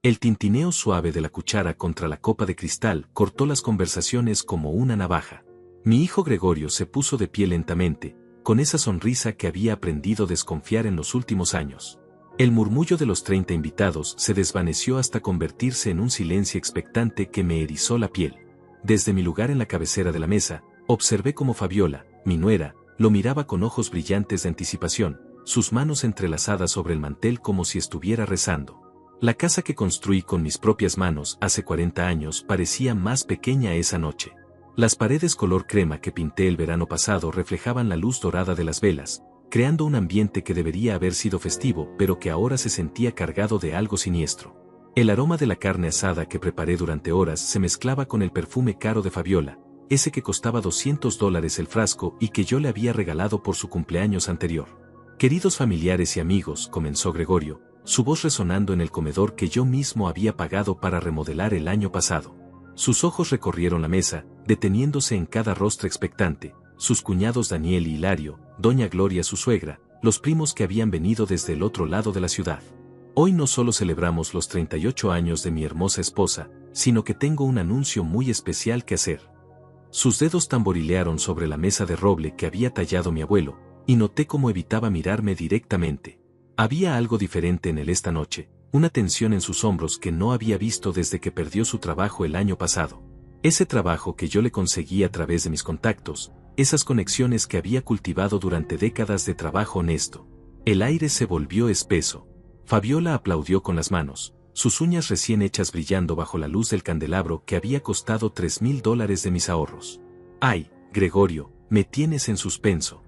El tintineo suave de la cuchara contra la copa de cristal cortó las conversaciones como una navaja. Mi hijo Gregorio se puso de pie lentamente, con esa sonrisa que había aprendido a desconfiar en los últimos años. El murmullo de los 30 invitados se desvaneció hasta convertirse en un silencio expectante que me erizó la piel. Desde mi lugar en la cabecera de la mesa, observé cómo Fabiola, mi nuera, lo miraba con ojos brillantes de anticipación, sus manos entrelazadas sobre el mantel como si estuviera rezando. La casa que construí con mis propias manos hace 40 años parecía más pequeña esa noche. Las paredes color crema que pinté el verano pasado reflejaban la luz dorada de las velas, creando un ambiente que debería haber sido festivo pero que ahora se sentía cargado de algo siniestro. El aroma de la carne asada que preparé durante horas se mezclaba con el perfume caro de Fabiola, ese que costaba $200 el frasco y que yo le había regalado por su cumpleaños anterior. Queridos familiares y amigos, comenzó Gregorio, su voz resonando en el comedor que yo mismo había pagado para remodelar el año pasado. Sus ojos recorrieron la mesa, deteniéndose en cada rostro expectante, sus cuñados Daniel y Hilario, doña Gloria su suegra, los primos que habían venido desde el otro lado de la ciudad. Hoy no solo celebramos los 38 años de mi hermosa esposa, sino que tengo un anuncio muy especial que hacer. Sus dedos tamborilearon sobre la mesa de roble que había tallado mi abuelo, y noté cómo evitaba mirarme directamente. Había algo diferente en él esta noche, una tensión en sus hombros que no había visto desde que perdió su trabajo el año pasado. Ese trabajo que yo le conseguí a través de mis contactos, esas conexiones que había cultivado durante décadas de trabajo honesto. El aire se volvió espeso. Fabiola aplaudió con las manos, sus uñas recién hechas brillando bajo la luz del candelabro que había costado $3,000 de mis ahorros. ¡Ay, Gregorio, me tienes en suspenso!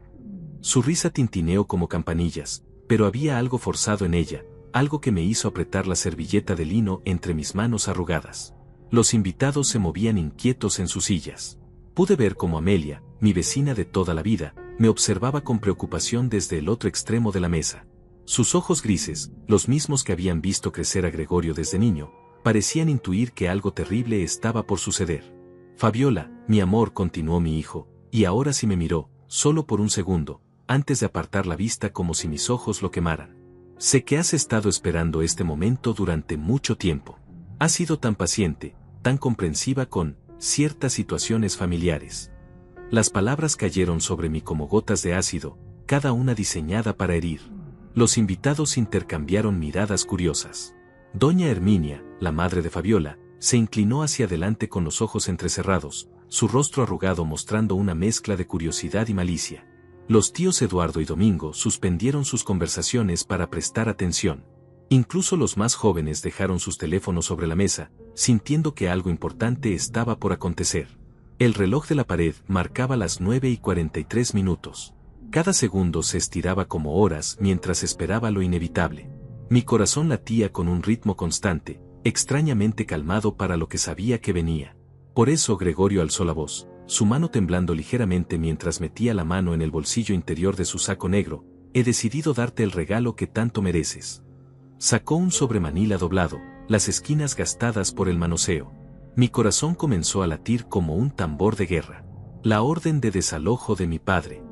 Su risa tintineó como campanillas, pero había algo forzado en ella, algo que me hizo apretar la servilleta de lino entre mis manos arrugadas. Los invitados se movían inquietos en sus sillas. Pude ver cómo Amelia, mi vecina de toda la vida, me observaba con preocupación desde el otro extremo de la mesa. Sus ojos grises, los mismos que habían visto crecer a Gregorio desde niño, parecían intuir que algo terrible estaba por suceder. Fabiola, mi amor, continuó mi hijo, y ahora sí me miró, solo por un segundo, antes de apartar la vista como si mis ojos lo quemaran. Sé que has estado esperando este momento durante mucho tiempo. Has sido tan paciente, tan comprensiva con ciertas situaciones familiares. Las palabras cayeron sobre mí como gotas de ácido, cada una diseñada para herir. Los invitados intercambiaron miradas curiosas. Doña Herminia, la madre de Fabiola, se inclinó hacia adelante con los ojos entrecerrados, su rostro arrugado mostrando una mezcla de curiosidad y malicia. Los tíos Eduardo y Domingo suspendieron sus conversaciones para prestar atención. Incluso los más jóvenes dejaron sus teléfonos sobre la mesa, sintiendo que algo importante estaba por acontecer. El reloj de la pared marcaba las 9:43. Cada segundo se estiraba como horas mientras esperaba lo inevitable. Mi corazón latía con un ritmo constante, extrañamente calmado para lo que sabía que venía. Por eso Gregorio alzó la voz, su mano temblando ligeramente mientras metía la mano en el bolsillo interior de su saco negro. He decidido darte el regalo que tanto mereces. Sacó un sobremanila doblado, las esquinas gastadas por el manoseo. Mi corazón comenzó a latir como un tambor de guerra. La orden de desalojo de mi padre.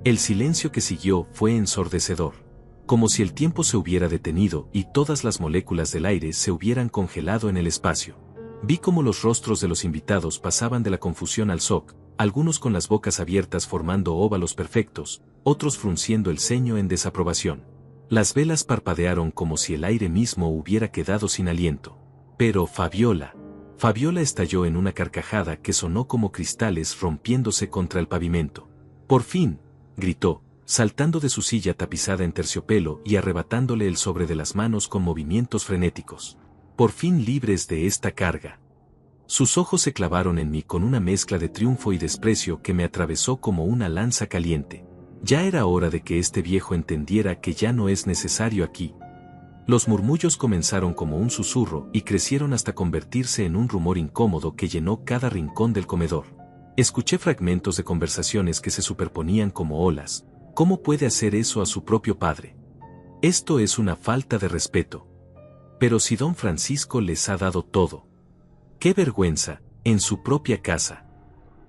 El silencio que siguió fue ensordecedor. Como si el tiempo se hubiera detenido y todas las moléculas del aire se hubieran congelado en el espacio. Vi cómo los rostros de los invitados pasaban de la confusión al shock, algunos con las bocas abiertas formando óvalos perfectos, otros frunciendo el ceño en desaprobación. Las velas parpadearon como si el aire mismo hubiera quedado sin aliento. Pero Fabiola estalló en una carcajada que sonó como cristales rompiéndose contra el pavimento. Por fin, gritó, saltando de su silla tapizada en terciopelo y arrebatándole el sobre de las manos con movimientos frenéticos. Por fin libres de esta carga. Sus ojos se clavaron en mí con una mezcla de triunfo y desprecio que me atravesó como una lanza caliente. Ya era hora de que este viejo entendiera que ya no es necesario aquí. Los murmullos comenzaron como un susurro y crecieron hasta convertirse en un rumor incómodo que llenó cada rincón del comedor. Escuché fragmentos de conversaciones que se superponían como olas. ¿Cómo puede hacer eso a su propio padre? Esto es una falta de respeto. Pero si don Francisco les ha dado todo. ¡Qué vergüenza! En su propia casa.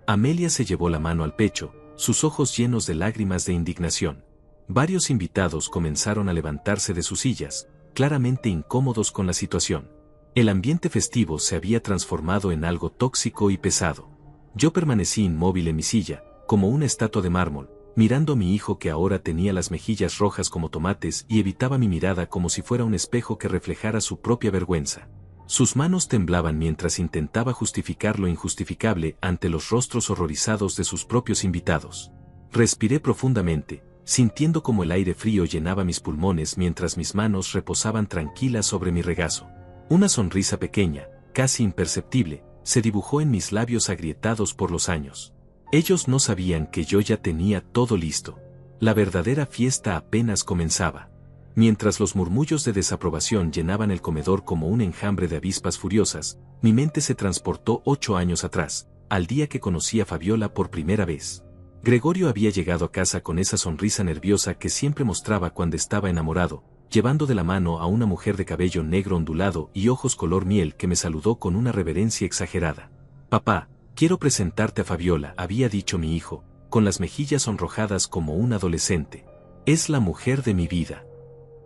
Amelia se llevó la mano al pecho, sus ojos llenos de lágrimas de indignación. Varios invitados comenzaron a levantarse de sus sillas, claramente incómodos con la situación. El ambiente festivo se había transformado en algo tóxico y pesado. Yo permanecí inmóvil en mi silla, como una estatua de mármol, mirando a mi hijo que ahora tenía las mejillas rojas como tomates y evitaba mi mirada como si fuera un espejo que reflejara su propia vergüenza. Sus manos temblaban mientras intentaba justificar lo injustificable ante los rostros horrorizados de sus propios invitados. Respiré profundamente, sintiendo como el aire frío llenaba mis pulmones mientras mis manos reposaban tranquilas sobre mi regazo. Una sonrisa pequeña, casi imperceptible, se dibujó en mis labios agrietados por los años. Ellos no sabían que yo ya tenía todo listo. La verdadera fiesta apenas comenzaba. Mientras los murmullos de desaprobación llenaban el comedor como un enjambre de avispas furiosas, mi mente se transportó 8 años atrás, al día que conocí a Fabiola por primera vez. Gregorio había llegado a casa con esa sonrisa nerviosa que siempre mostraba cuando estaba enamorado, llevando de la mano a una mujer de cabello negro ondulado y ojos color miel que me saludó con una reverencia exagerada. «Papá, quiero presentarte a Fabiola», había dicho mi hijo, con las mejillas sonrojadas como un adolescente. «Es la mujer de mi vida».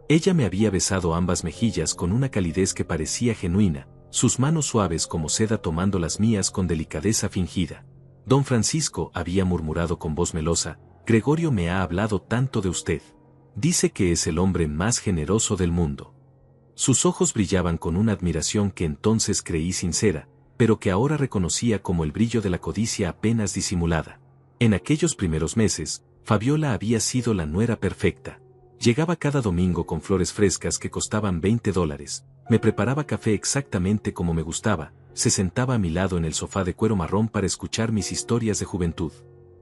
Ella me había besado ambas mejillas con una calidez que parecía genuina, sus manos suaves como seda tomando las mías con delicadeza fingida. «Don Francisco», había murmurado con voz melosa, «Gregorio me ha hablado tanto de usted. Dice que es el hombre más generoso del mundo». Sus ojos brillaban con una admiración que entonces creí sincera, pero que ahora reconocía como el brillo de la codicia apenas disimulada. En aquellos primeros meses, Fabiola había sido la nuera perfecta. Llegaba cada domingo con flores frescas que costaban $20, me preparaba café exactamente como me gustaba, se sentaba a mi lado en el sofá de cuero marrón para escuchar mis historias de juventud.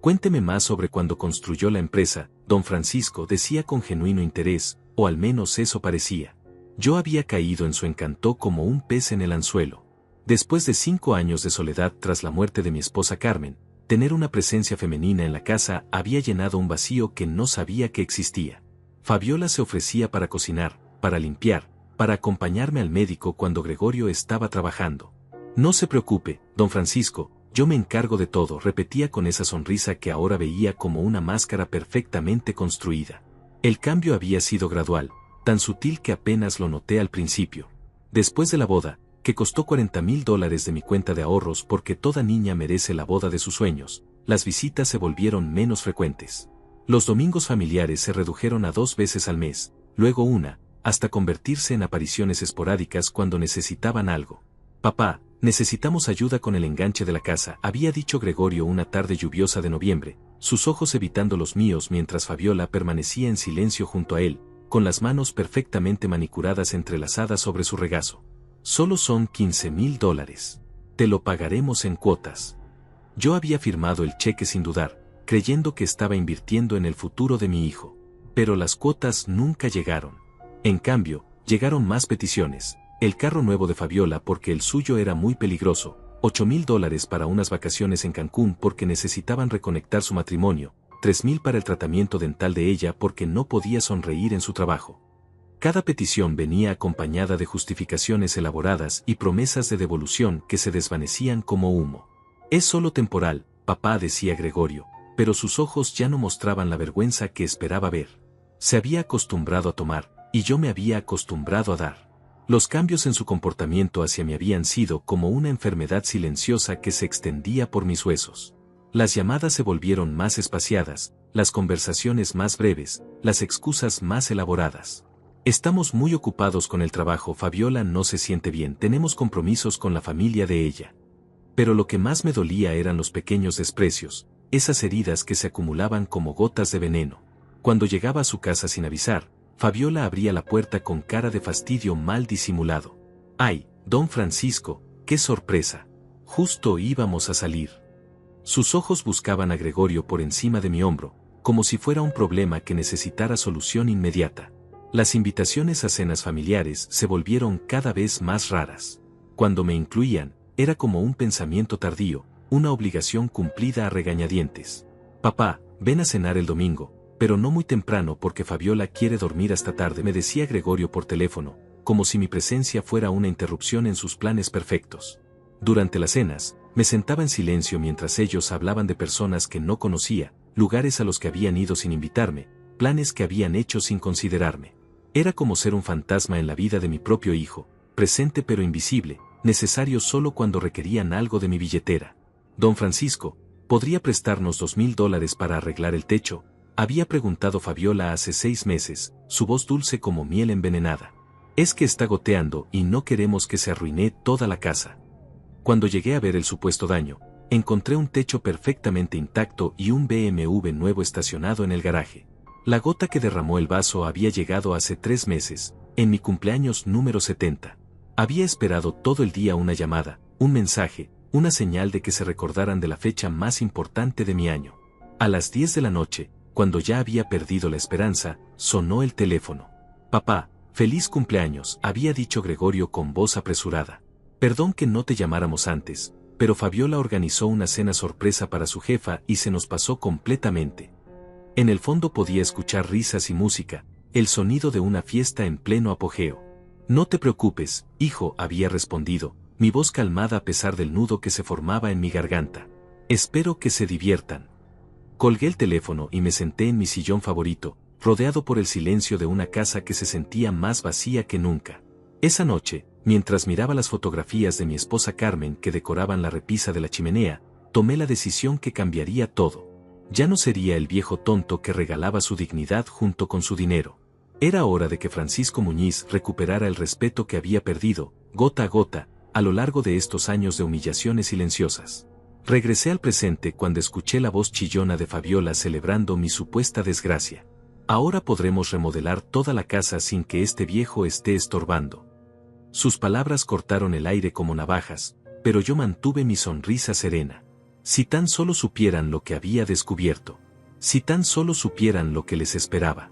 «Cuénteme más sobre cuando construyó la empresa», don Francisco decía con genuino interés, o al menos eso parecía. Yo había caído en su encanto como un pez en el anzuelo. Después de 5 años de soledad tras la muerte de mi esposa Carmen, tener una presencia femenina en la casa había llenado un vacío que no sabía que existía. Fabiola se ofrecía para cocinar, para limpiar, para acompañarme al médico cuando Gregorio estaba trabajando. «No se preocupe, don Francisco, yo me encargo de todo», repetía con esa sonrisa que ahora veía como una máscara perfectamente construida. El cambio había sido gradual, tan sutil que apenas lo noté al principio. Después de la boda, que costó $40,000 de mi cuenta de ahorros porque toda niña merece la boda de sus sueños, las visitas se volvieron menos frecuentes. Los domingos familiares se redujeron a 2 veces al mes, luego una, hasta convertirse en apariciones esporádicas cuando necesitaban algo. «Papá, necesitamos ayuda con el enganche de la casa», había dicho Gregorio una tarde lluviosa de noviembre, sus ojos evitando los míos mientras Fabiola permanecía en silencio junto a él, con las manos perfectamente manicuradas entrelazadas sobre su regazo. «Solo son $15,000. Te lo pagaremos en cuotas». Yo había firmado el cheque sin dudar, creyendo que estaba invirtiendo en el futuro de mi hijo. Pero las cuotas nunca llegaron. En cambio, llegaron más peticiones. El carro nuevo de Fabiola porque el suyo era muy peligroso, $8,000 para unas vacaciones en Cancún porque necesitaban reconectar su matrimonio, $3,000 para el tratamiento dental de ella porque no podía sonreír en su trabajo. Cada petición venía acompañada de justificaciones elaboradas y promesas de devolución que se desvanecían como humo. «Es solo temporal, papá», decía Gregorio, pero sus ojos ya no mostraban la vergüenza que esperaba ver. Se había acostumbrado a tomar, y yo me había acostumbrado a dar. Los cambios en su comportamiento hacia mí habían sido como una enfermedad silenciosa que se extendía por mis huesos. Las llamadas se volvieron más espaciadas, las conversaciones más breves, las excusas más elaboradas. «Estamos muy ocupados con el trabajo, Fabiola no se siente bien, tenemos compromisos con la familia de ella». Pero lo que más me dolía eran los pequeños desprecios, esas heridas que se acumulaban como gotas de veneno. Cuando llegaba a su casa sin avisar, Fabiola abría la puerta con cara de fastidio mal disimulado. «Ay, don Francisco, qué sorpresa. Justo íbamos a salir». Sus ojos buscaban a Gregorio por encima de mi hombro, como si fuera un problema que necesitara solución inmediata. Las invitaciones a cenas familiares se volvieron cada vez más raras. Cuando me incluían, era como un pensamiento tardío, una obligación cumplida a regañadientes. «Papá, ven a cenar el domingo, pero no muy temprano porque Fabiola quiere dormir hasta tarde», me decía Gregorio por teléfono, como si mi presencia fuera una interrupción en sus planes perfectos. Durante las cenas, me sentaba en silencio mientras ellos hablaban de personas que no conocía, lugares a los que habían ido sin invitarme, planes que habían hecho sin considerarme. Era como ser un fantasma en la vida de mi propio hijo, presente pero invisible, necesario solo cuando requerían algo de mi billetera. Don Francisco, ¿podría prestarnos $2,000 para arreglar el techo?, había preguntado Fabiola hace 6 meses, su voz dulce como miel envenenada. Es que está goteando y no queremos que se arruine toda la casa. Cuando llegué a ver el supuesto daño, encontré un techo perfectamente intacto y un BMW nuevo estacionado en el garaje. La gota que derramó el vaso había llegado hace 3 meses, en mi cumpleaños número 70. Había esperado todo el día una llamada, un mensaje, una señal de que se recordaran de la fecha más importante de mi año. A las 10 de la noche, cuando ya había perdido la esperanza, sonó el teléfono. «Papá, feliz cumpleaños», había dicho Gregorio con voz apresurada. «Perdón que no te llamáramos antes, pero Fabiola organizó una cena sorpresa para su jefa y se nos pasó completamente». En el fondo podía escuchar risas y música, el sonido de una fiesta en pleno apogeo. «No te preocupes, hijo», había respondido, mi voz calmada a pesar del nudo que se formaba en mi garganta. «Espero que se diviertan». Colgué el teléfono y me senté en mi sillón favorito, rodeado por el silencio de una casa que se sentía más vacía que nunca. Esa noche, mientras miraba las fotografías de mi esposa Carmen que decoraban la repisa de la chimenea, tomé la decisión que cambiaría todo. Ya no sería el viejo tonto que regalaba su dignidad junto con su dinero. Era hora de que Francisco Muñiz recuperara el respeto que había perdido, gota a gota, a lo largo de estos años de humillaciones silenciosas. Regresé al presente cuando escuché la voz chillona de Fabiola celebrando mi supuesta desgracia. «Ahora podremos remodelar toda la casa sin que este viejo esté estorbando». Sus palabras cortaron el aire como navajas, pero yo mantuve mi sonrisa serena. Si tan solo supieran lo que había descubierto. Si tan solo supieran lo que les esperaba.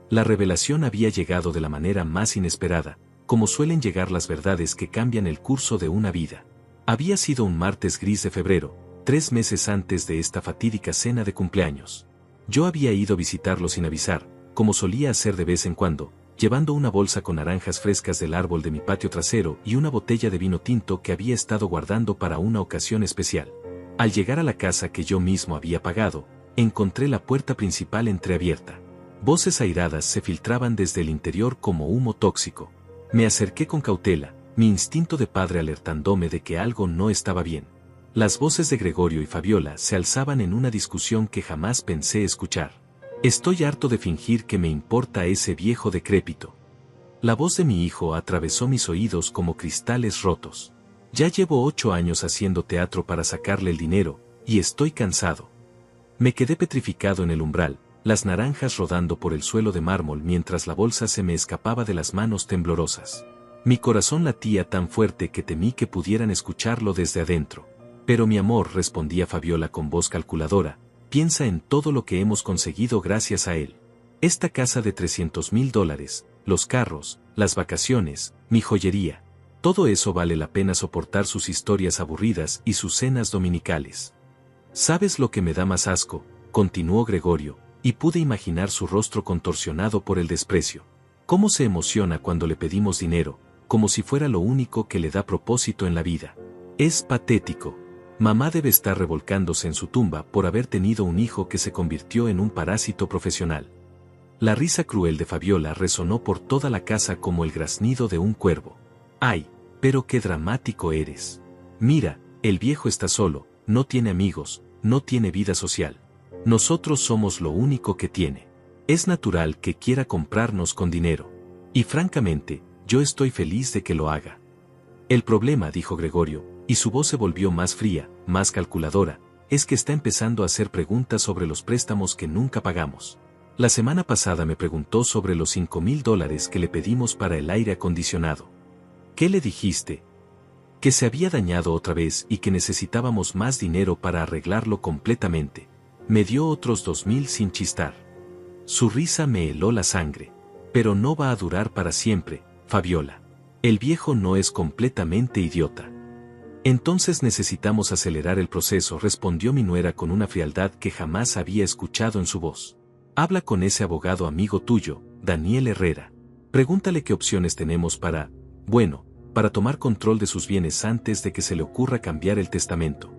La revelación había llegado de la manera más inesperada, como suelen llegar las verdades que cambian el curso de una vida. Había sido un martes gris de febrero, 3 meses antes de esta fatídica cena de cumpleaños. Yo había ido a visitarlo sin avisar, como solía hacer de vez en cuando, llevando una bolsa con naranjas frescas del árbol de mi patio trasero y una botella de vino tinto que había estado guardando para una ocasión especial. Al llegar a la casa que yo mismo había pagado, encontré la puerta principal entreabierta. Voces airadas se filtraban desde el interior como humo tóxico. Me acerqué con cautela, mi instinto de padre alertándome de que algo no estaba bien. Las voces de Gregorio y Fabiola se alzaban en una discusión que jamás pensé escuchar. «Estoy harto de fingir que me importa ese viejo decrépito». La voz de mi hijo atravesó mis oídos como cristales rotos. «Ya llevo 8 años haciendo teatro para sacarle el dinero, y estoy cansado». Me quedé petrificado en el umbral, las naranjas rodando por el suelo de mármol mientras la bolsa se me escapaba de las manos temblorosas. Mi corazón latía tan fuerte que temí que pudieran escucharlo desde adentro. «Pero mi amor», respondía Fabiola con voz calculadora, «piensa en todo lo que hemos conseguido gracias a él. Esta casa de $300,000, los carros, las vacaciones, mi joyería. Todo eso vale la pena soportar sus historias aburridas y sus cenas dominicales». «¿Sabes lo que me da más asco?», continuó Gregorio, y pude imaginar su rostro contorsionado por el desprecio. «Cómo se emociona cuando le pedimos dinero, como si fuera lo único que le da propósito en la vida. Es patético. Mamá debe estar revolcándose en su tumba por haber tenido un hijo que se convirtió en un parásito profesional». La risa cruel de Fabiola resonó por toda la casa como el graznido de un cuervo. «Ay, pero qué dramático eres. Mira, el viejo está solo, no tiene amigos, no tiene vida social. Nosotros somos lo único que tiene. Es natural que quiera comprarnos con dinero. Y francamente, yo estoy feliz de que lo haga». «El problema», dijo Gregorio, y su voz se volvió más fría, más calculadora, «es que está empezando a hacer preguntas sobre los préstamos que nunca pagamos. La semana pasada me preguntó sobre los $5,000 que le pedimos para el aire acondicionado». «¿Qué le dijiste?». «Que se había dañado otra vez y que necesitábamos más dinero para arreglarlo completamente». Me dio otros 2,000 sin chistar. Su risa me heló la sangre. «Pero no va a durar para siempre, Fabiola. El viejo no es completamente idiota». «Entonces necesitamos acelerar el proceso», respondió mi nuera con una frialdad que jamás había escuchado en su voz. «Habla con ese abogado amigo tuyo, Daniel Herrera. Pregúntale qué opciones tenemos para tomar control de sus bienes antes de que se le ocurra cambiar el testamento».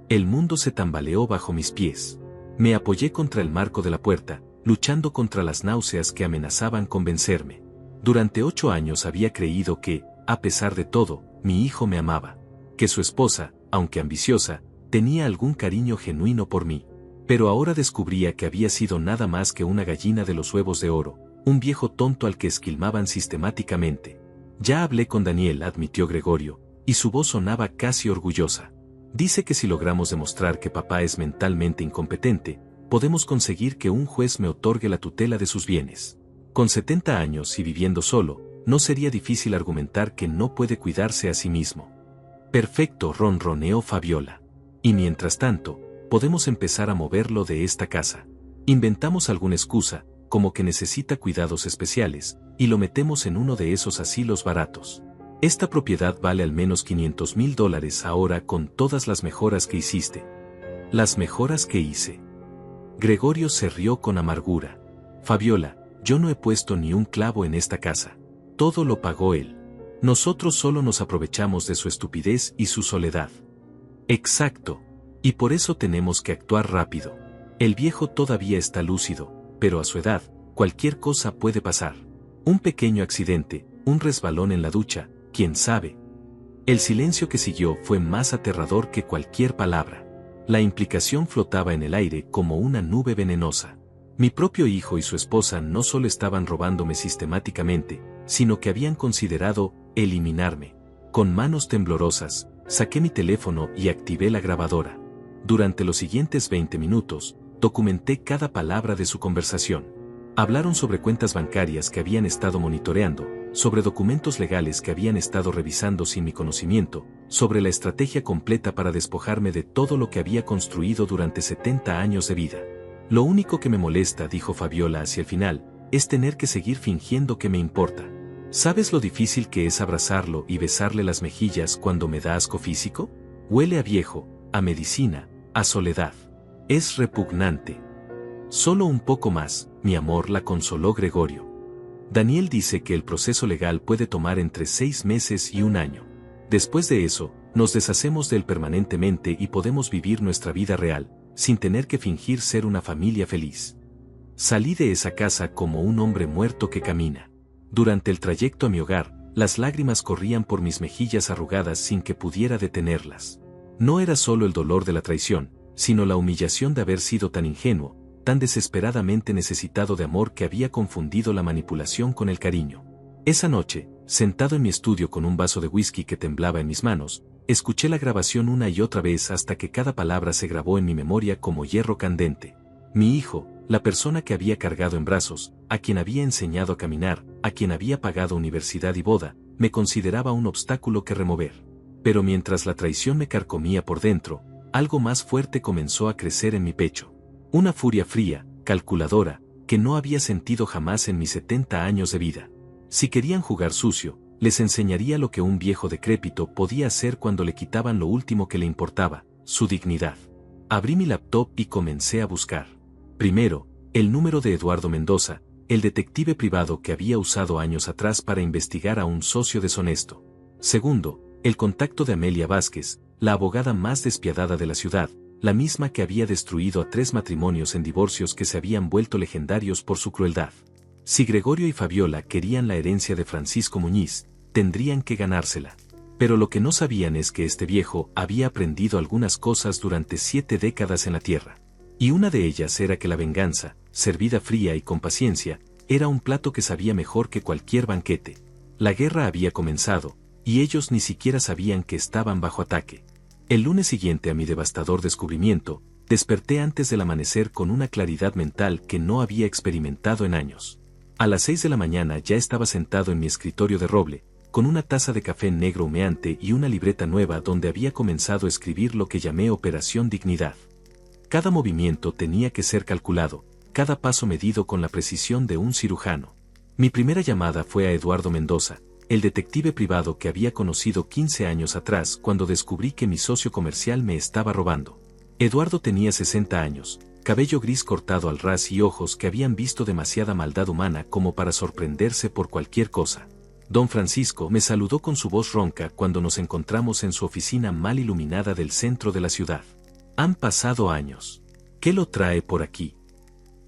El mundo se tambaleó bajo mis pies. Me apoyé contra el marco de la puerta, luchando contra las náuseas que amenazaban con vencerme. Durante 8 años había creído que, A pesar de todo, mi hijo me amaba. Que su esposa, aunque ambiciosa, tenía algún cariño genuino por mí. Pero ahora descubría que había sido nada más que una gallina de los huevos de oro, un viejo tonto al que esquilmaban sistemáticamente. Ya hablé con Daniel, admitió Gregorio, y su voz sonaba casi orgullosa. Dice que si logramos demostrar que papá es mentalmente incompetente, podemos conseguir que un juez me otorgue la tutela de sus bienes. Con 70 años y viviendo solo, no sería difícil argumentar que no puede cuidarse a sí mismo. Perfecto, ronroneó Fabiola. Y mientras tanto, podemos empezar a moverlo de esta casa. Inventamos alguna excusa, como que necesita cuidados especiales, y lo metemos en uno de esos asilos baratos. Esta propiedad vale al menos $500,000 ahora con todas las mejoras que hiciste. Las mejoras que hice. Gregorio se rió con amargura. Fabiola, yo no he puesto ni un clavo en esta casa. Todo lo pagó él. Nosotros solo nos aprovechamos de su estupidez y su soledad. Exacto. Y por eso tenemos que actuar rápido. El viejo todavía está lúcido, pero a su edad, cualquier cosa puede pasar. Un pequeño accidente, un resbalón en la ducha, quién sabe. El silencio que siguió fue más aterrador que cualquier palabra. La implicación flotaba en el aire como una nube venenosa. Mi propio hijo y su esposa no solo estaban robándome sistemáticamente, sino que habían considerado eliminarme. Con manos temblorosas, saqué mi teléfono y activé la grabadora. Durante los siguientes 20 minutos, documenté cada palabra de su conversación. Hablaron sobre cuentas bancarias que habían estado monitoreando, sobre documentos legales que habían estado revisando sin mi conocimiento, sobre la estrategia completa para despojarme de todo lo que había construido durante 70 años de vida. Lo único que me molesta, dijo Fabiola hacia el final, es tener que seguir fingiendo que me importa. ¿Sabes lo difícil que es abrazarlo y besarle las mejillas cuando me da asco físico? Huele a viejo, a medicina, a soledad. Es repugnante. Solo un poco más, mi amor, la consoló Gregorio. Daniel dice que el proceso legal puede tomar entre 6 meses y 1 año. Después de eso, nos deshacemos de él permanentemente y podemos vivir nuestra vida real, sin tener que fingir ser una familia feliz. Salí de esa casa como un hombre muerto que camina. Durante el trayecto a mi hogar, las lágrimas corrían por mis mejillas arrugadas sin que pudiera detenerlas. No era solo el dolor de la traición, sino la humillación de haber sido tan ingenuo, tan desesperadamente necesitado de amor que había confundido la manipulación con el cariño. Esa noche, sentado en mi estudio con un vaso de whisky que temblaba en mis manos, escuché la grabación una y otra vez hasta que cada palabra se grabó en mi memoria como hierro candente. Mi hijo, la persona que había cargado en brazos, a quien había enseñado a caminar, a quien había pagado universidad y boda, me consideraba un obstáculo que remover. Pero mientras la traición me carcomía por dentro, algo más fuerte comenzó a crecer en mi pecho. Una furia fría, calculadora, que no había sentido jamás en mis 70 años de vida. Si querían jugar sucio, les enseñaría lo que un viejo decrépito podía hacer cuando le quitaban lo último que le importaba, su dignidad. Abrí mi laptop y comencé a buscar. Primero, el número de Eduardo Mendoza, el detective privado que había usado años atrás para investigar a un socio deshonesto. Segundo, el contacto de Amelia Vázquez, la abogada más despiadada de la ciudad, la misma que había destruido a 3 matrimonios en divorcios que se habían vuelto legendarios por su crueldad. Si Gregorio y Fabiola querían la herencia de Francisco Muñiz, tendrían que ganársela. Pero lo que no sabían es que este viejo había aprendido algunas cosas durante 7 décadas en la tierra. Y una de ellas era que la venganza, servida fría y con paciencia, era un plato que sabía mejor que cualquier banquete. La guerra había comenzado, y ellos ni siquiera sabían que estaban bajo ataque. El lunes siguiente a mi devastador descubrimiento, desperté antes del amanecer con una claridad mental que no había experimentado en años. A las 6 de la mañana ya estaba sentado en mi escritorio de roble, con una taza de café negro humeante y una libreta nueva donde había comenzado a escribir lo que llamé Operación Dignidad. Cada movimiento tenía que ser calculado, cada paso medido con la precisión de un cirujano. Mi primera llamada fue a Eduardo Mendoza, el detective privado que había conocido 15 años atrás cuando descubrí que mi socio comercial me estaba robando. Eduardo tenía 60 años, cabello gris cortado al ras y ojos que habían visto demasiada maldad humana como para sorprenderse por cualquier cosa. Don Francisco me saludó con su voz ronca cuando nos encontramos en su oficina mal iluminada del centro de la ciudad. Han pasado años. ¿Qué lo trae por aquí?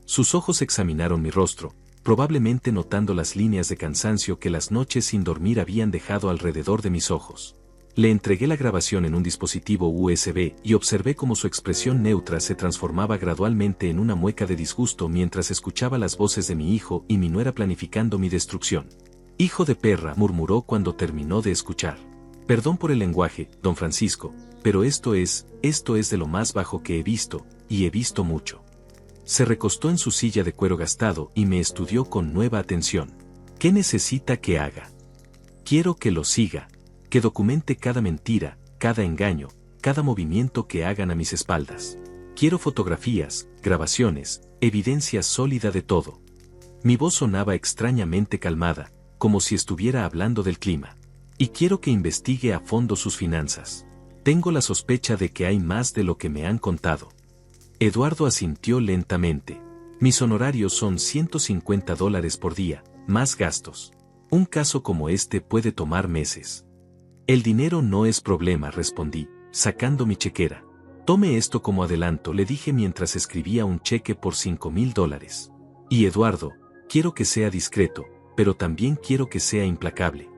Sus ojos examinaron mi rostro, probablemente notando las líneas de cansancio que las noches sin dormir habían dejado alrededor de mis ojos. Le entregué la grabación en un dispositivo USB y observé cómo su expresión neutra se transformaba gradualmente en una mueca de disgusto mientras escuchaba las voces de mi hijo y mi nuera planificando mi destrucción. «Hijo de perra», murmuró cuando terminó de escuchar. «Perdón por el lenguaje, don Francisco, pero esto es de lo más bajo que he visto, y he visto mucho». Se recostó en su silla de cuero gastado y me estudió con nueva atención. «¿Qué necesita que haga?» «Quiero que lo siga, que documente cada mentira, cada engaño, cada movimiento que hagan a mis espaldas. Quiero fotografías, grabaciones, evidencia sólida de todo». Mi voz sonaba extrañamente calmada, como si estuviera hablando del clima. «Y quiero que investigue a fondo sus finanzas. Tengo la sospecha de que hay más de lo que me han contado». Eduardo asintió lentamente. «Mis honorarios son $150 por día, más gastos. Un caso como este puede tomar meses». «El dinero no es problema», respondí, sacando mi chequera. «Tome esto como adelanto», le dije mientras escribía un cheque por $5,000. «Y Eduardo, quiero que sea discreto, pero también quiero que sea implacable».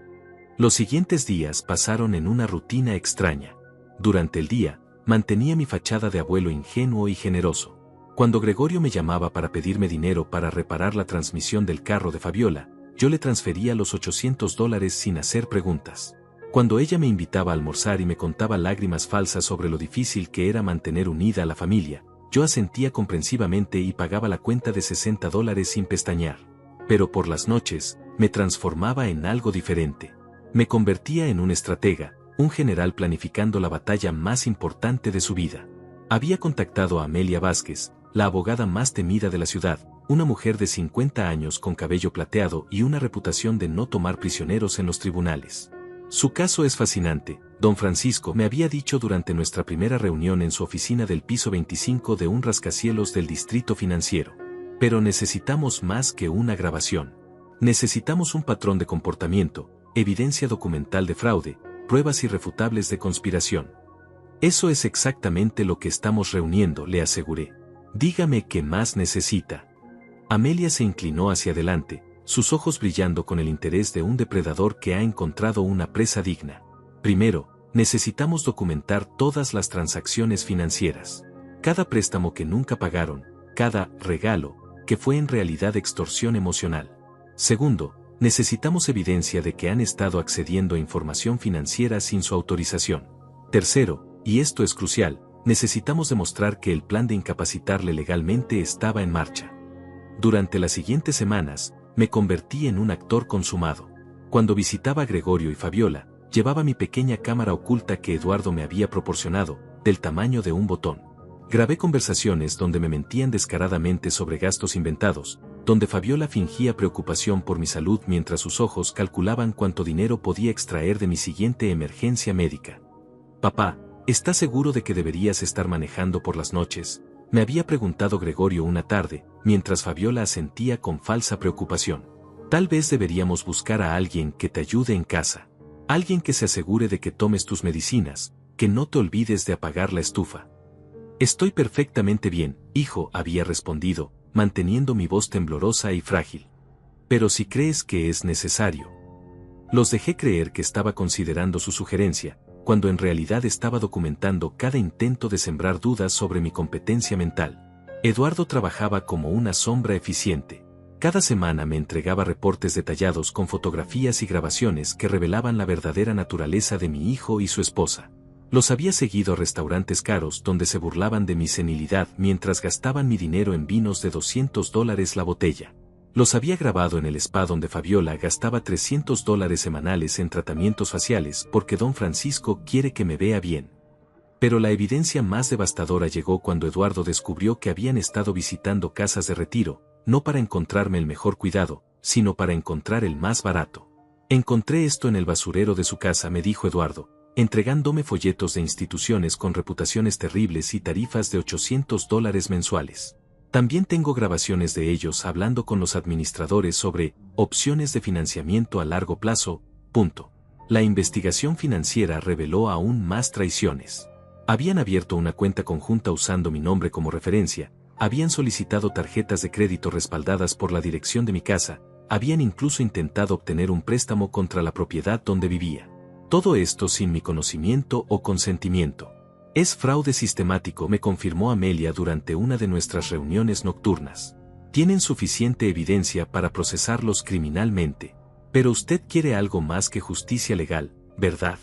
Los siguientes días pasaron en una rutina extraña. Durante el día, mantenía mi fachada de abuelo ingenuo y generoso. Cuando Gregorio me llamaba para pedirme dinero para reparar la transmisión del carro de Fabiola, yo le transfería los $800 sin hacer preguntas. Cuando ella me invitaba a almorzar y me contaba lágrimas falsas sobre lo difícil que era mantener unida a la familia, yo asentía comprensivamente y pagaba la cuenta de $60 sin pestañear. Pero por las noches, me transformaba en algo diferente. Me convertía en un estratega, un general planificando la batalla más importante de su vida. Había contactado a Amelia Vázquez, la abogada más temida de la ciudad, una mujer de 50 años con cabello plateado y una reputación de no tomar prisioneros en los tribunales. «Su caso es fascinante», don Francisco me había dicho durante nuestra primera reunión en su oficina del piso 25 de un rascacielos del distrito financiero. «Pero necesitamos más que una grabación. Necesitamos un patrón de comportamiento, evidencia documental de fraude, pruebas irrefutables de conspiración». «Eso es exactamente lo que estamos reuniendo», le aseguré. «Dígame qué más necesita». Amelia se inclinó hacia adelante, sus ojos brillando con el interés de un depredador que ha encontrado una presa digna. «Primero, necesitamos documentar todas las transacciones financieras. Cada préstamo que nunca pagaron, cada regalo, que fue en realidad extorsión emocional. Segundo, necesitamos evidencia de que han estado accediendo a información financiera sin su autorización. Tercero, y esto es crucial, necesitamos demostrar que el plan de incapacitarle legalmente estaba en marcha». Durante las siguientes semanas, me convertí en un actor consumado. Cuando visitaba a Gregorio y Fabiola, llevaba mi pequeña cámara oculta que Eduardo me había proporcionado, del tamaño de un botón. Grabé conversaciones donde me mentían descaradamente sobre gastos inventados, donde Fabiola fingía preocupación por mi salud mientras sus ojos calculaban cuánto dinero podía extraer de mi siguiente emergencia médica. «Papá, ¿estás seguro de que deberías estar manejando por las noches?», me había preguntado Gregorio una tarde, mientras Fabiola asentía con falsa preocupación. «Tal vez deberíamos buscar a alguien que te ayude en casa. Alguien que se asegure de que tomes tus medicinas, que no te olvides de apagar la estufa». «Estoy perfectamente bien, hijo», había respondido, manteniendo mi voz temblorosa y frágil. «Pero si crees que es necesario». Los dejé creer que estaba considerando su sugerencia, cuando en realidad estaba documentando cada intento de sembrar dudas sobre mi competencia mental. Eduardo trabajaba como una sombra eficiente. Cada semana me entregaba reportes detallados con fotografías y grabaciones que revelaban la verdadera naturaleza de mi hijo y su esposa. Los había seguido a restaurantes caros donde se burlaban de mi senilidad mientras gastaban mi dinero en vinos de $200 la botella. Los había grabado en el spa donde Fabiola gastaba $300 semanales en tratamientos faciales porque don Francisco quiere que me vea bien. Pero la evidencia más devastadora llegó cuando Eduardo descubrió que habían estado visitando casas de retiro, no para encontrarme el mejor cuidado, sino para encontrar el más barato. «Encontré esto en el basurero de su casa», me dijo Eduardo, entregándome folletos de instituciones con reputaciones terribles y tarifas de $800 mensuales. «También tengo grabaciones de ellos hablando con los administradores sobre opciones de financiamiento a largo plazo». La investigación financiera reveló aún más traiciones. Habían abierto una cuenta conjunta usando mi nombre como referencia, habían solicitado tarjetas de crédito respaldadas por la dirección de mi casa, habían incluso intentado obtener un préstamo contra la propiedad donde vivía. Todo esto sin mi conocimiento o consentimiento. Es fraude sistemático, me confirmó Amelia durante una de nuestras reuniones nocturnas. Tienen suficiente evidencia para procesarlos criminalmente. Pero usted quiere algo más que justicia legal, ¿verdad?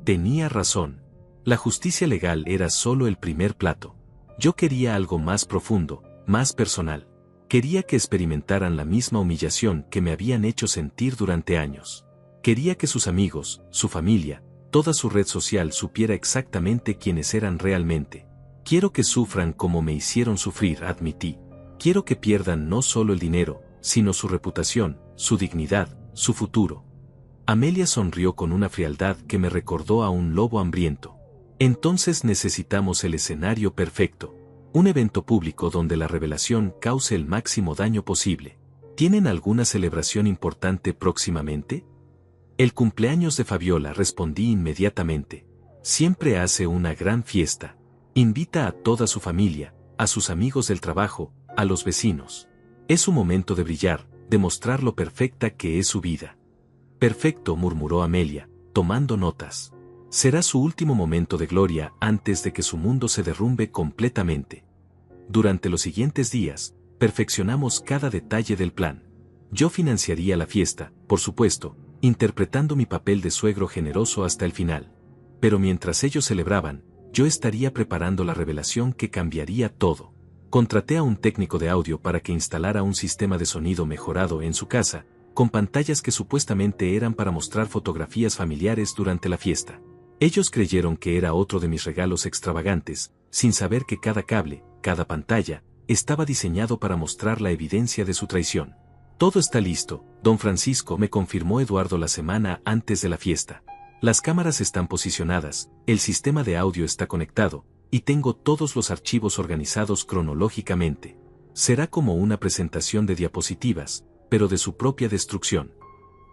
Tenía razón. La justicia legal era solo el primer plato. Yo quería algo más profundo, más personal. Quería que experimentaran la misma humillación que me habían hecho sentir durante años. Quería que sus amigos, su familia, toda su red social supiera exactamente quiénes eran realmente. Quiero que sufran como me hicieron sufrir, admití. Quiero que pierdan no solo el dinero, sino su reputación, su dignidad, su futuro. Amelia sonrió con una frialdad que me recordó a un lobo hambriento. Entonces necesitamos el escenario perfecto. Un evento público donde la revelación cause el máximo daño posible. ¿Tienen alguna celebración importante próximamente? El cumpleaños de Fabiola, respondí inmediatamente. Siempre hace una gran fiesta. Invita a toda su familia, a sus amigos del trabajo, a los vecinos. Es su momento de brillar, de mostrar lo perfecta que es su vida. Perfecto, murmuró Amelia, tomando notas. Será su último momento de gloria antes de que su mundo se derrumbe completamente. Durante los siguientes días, perfeccionamos cada detalle del plan. Yo financiaría la fiesta, por supuesto, interpretando mi papel de suegro generoso hasta el final. Pero mientras ellos celebraban, yo estaría preparando la revelación que cambiaría todo. Contraté a un técnico de audio para que instalara un sistema de sonido mejorado en su casa, con pantallas que supuestamente eran para mostrar fotografías familiares durante la fiesta. Ellos creyeron que era otro de mis regalos extravagantes, sin saber que cada cable, cada pantalla, estaba diseñado para mostrar la evidencia de su traición. Todo está listo, don Francisco, me confirmó Eduardo la semana antes de la fiesta. Las cámaras están posicionadas, el sistema de audio está conectado, y tengo todos los archivos organizados cronológicamente. Será como una presentación de diapositivas, pero de su propia destrucción.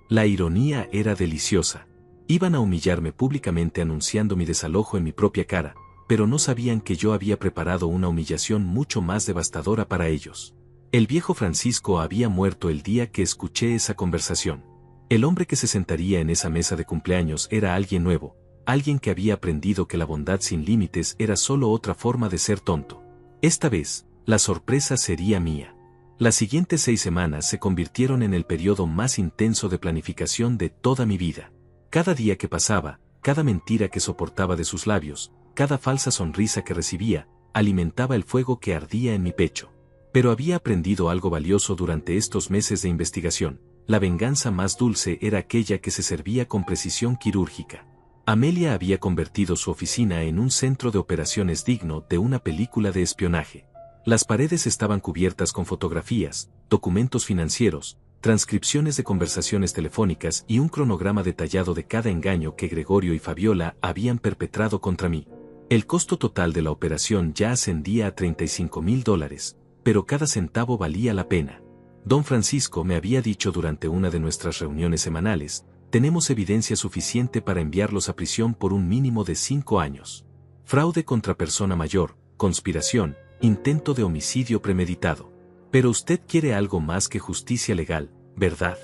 La ironía era deliciosa. Iban a humillarme públicamente anunciando mi desalojo en mi propia cara, pero no sabían que yo había preparado una humillación mucho más devastadora para ellos. El viejo Francisco había muerto el día que escuché esa conversación. El hombre que se sentaría en esa mesa de cumpleaños era alguien nuevo, alguien que había aprendido que la bondad sin límites era solo otra forma de ser tonto. Esta vez, la sorpresa sería mía. Las siguientes 6 semanas se convirtieron en el periodo más intenso de planificación de toda mi vida. Cada día que pasaba, cada mentira que soportaba de sus labios, cada falsa sonrisa que recibía, alimentaba el fuego que ardía en mi pecho. Pero había aprendido algo valioso durante estos meses de investigación. La venganza más dulce era aquella que se servía con precisión quirúrgica. Amelia había convertido su oficina en un centro de operaciones digno de una película de espionaje. Las paredes estaban cubiertas con fotografías, documentos financieros, transcripciones de conversaciones telefónicas y un cronograma detallado de cada engaño que Gregorio y Fabiola habían perpetrado contra mí. El costo total de la operación ya ascendía a $35,000, pero cada centavo valía la pena. Don Francisco me había dicho durante una de nuestras reuniones semanales: tenemos evidencia suficiente para enviarlos a prisión por un mínimo de 5 años. Fraude contra persona mayor, conspiración, intento de homicidio premeditado. Pero usted quiere algo más que justicia legal, ¿verdad?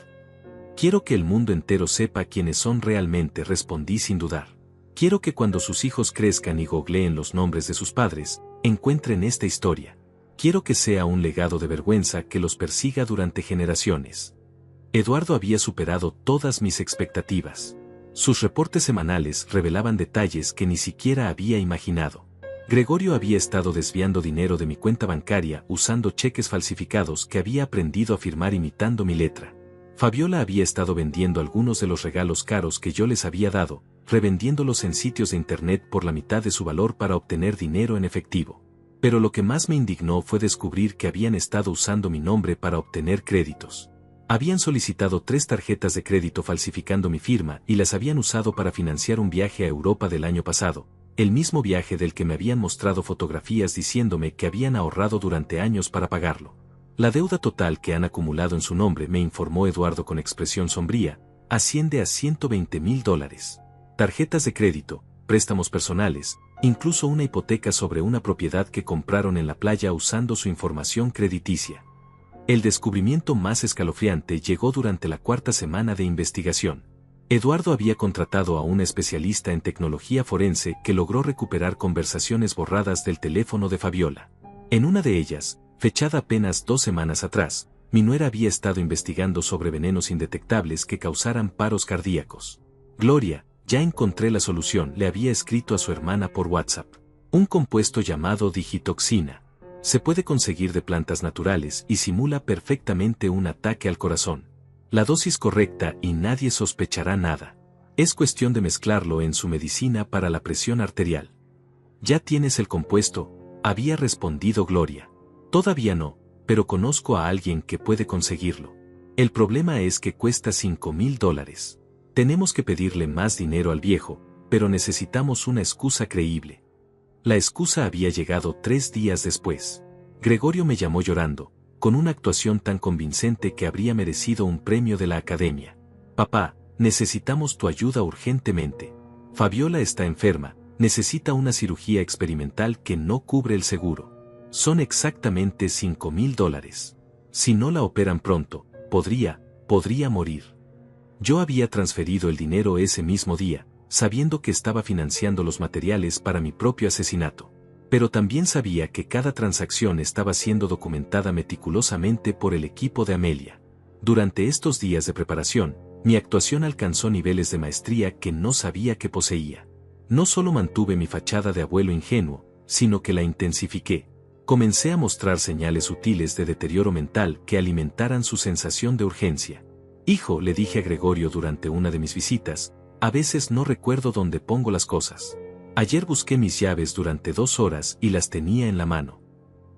Quiero que el mundo entero sepa quiénes son realmente, respondí sin dudar. Quiero que cuando sus hijos crezcan y googleen los nombres de sus padres, encuentren esta historia. Quiero que sea un legado de vergüenza que los persiga durante generaciones. Eduardo había superado todas mis expectativas. Sus reportes semanales revelaban detalles que ni siquiera había imaginado. Gregorio había estado desviando dinero de mi cuenta bancaria usando cheques falsificados que había aprendido a firmar imitando mi letra. Fabiola había estado vendiendo algunos de los regalos caros que yo les había dado, revendiéndolos en sitios de internet por la mitad de su valor para obtener dinero en efectivo. Pero lo que más me indignó fue descubrir que habían estado usando mi nombre para obtener créditos. Habían solicitado 3 tarjetas de crédito falsificando mi firma y las habían usado para financiar un viaje a Europa del año pasado, el mismo viaje del que me habían mostrado fotografías diciéndome que habían ahorrado durante años para pagarlo. La deuda total que han acumulado en su nombre, me informó Eduardo con expresión sombría, asciende a $120,000. Tarjetas de crédito, préstamos personales, incluso una hipoteca sobre una propiedad que compraron en la playa usando su información crediticia. El descubrimiento más escalofriante llegó durante la cuarta semana de investigación. Eduardo había contratado a un especialista en tecnología forense que logró recuperar conversaciones borradas del teléfono de Fabiola. En una de ellas, fechada apenas 2 semanas atrás, mi nuera había estado investigando sobre venenos indetectables que causaran paros cardíacos. Gloria, ya encontré la solución, le había escrito a su hermana por WhatsApp. Un compuesto llamado digitoxina. Se puede conseguir de plantas naturales y simula perfectamente un ataque al corazón. La dosis correcta y nadie sospechará nada. Es cuestión de mezclarlo en su medicina para la presión arterial. ¿Ya tienes el compuesto?, había respondido Gloria. Todavía no, pero conozco a alguien que puede conseguirlo. El problema es que cuesta $5,000. Tenemos que pedirle más dinero al viejo, pero necesitamos una excusa creíble. La excusa había llegado 3 días después. Gregorio me llamó llorando, con una actuación tan convincente que habría merecido un premio de la academia. Papá, necesitamos tu ayuda urgentemente. Fabiola está enferma, necesita una cirugía experimental que no cubre el seguro. Son exactamente $5,000. Si no la operan pronto, podría morir. Yo había transferido el dinero ese mismo día, sabiendo que estaba financiando los materiales para mi propio asesinato. Pero también sabía que cada transacción estaba siendo documentada meticulosamente por el equipo de Amelia. Durante estos días de preparación, mi actuación alcanzó niveles de maestría que no sabía que poseía. No solo mantuve mi fachada de abuelo ingenuo, sino que la intensifiqué. Comencé a mostrar señales sutiles de deterioro mental que alimentaran su sensación de urgencia. Hijo, le dije a Gregorio durante una de mis visitas, a veces no recuerdo dónde pongo las cosas. Ayer busqué mis llaves durante 2 horas y las tenía en la mano.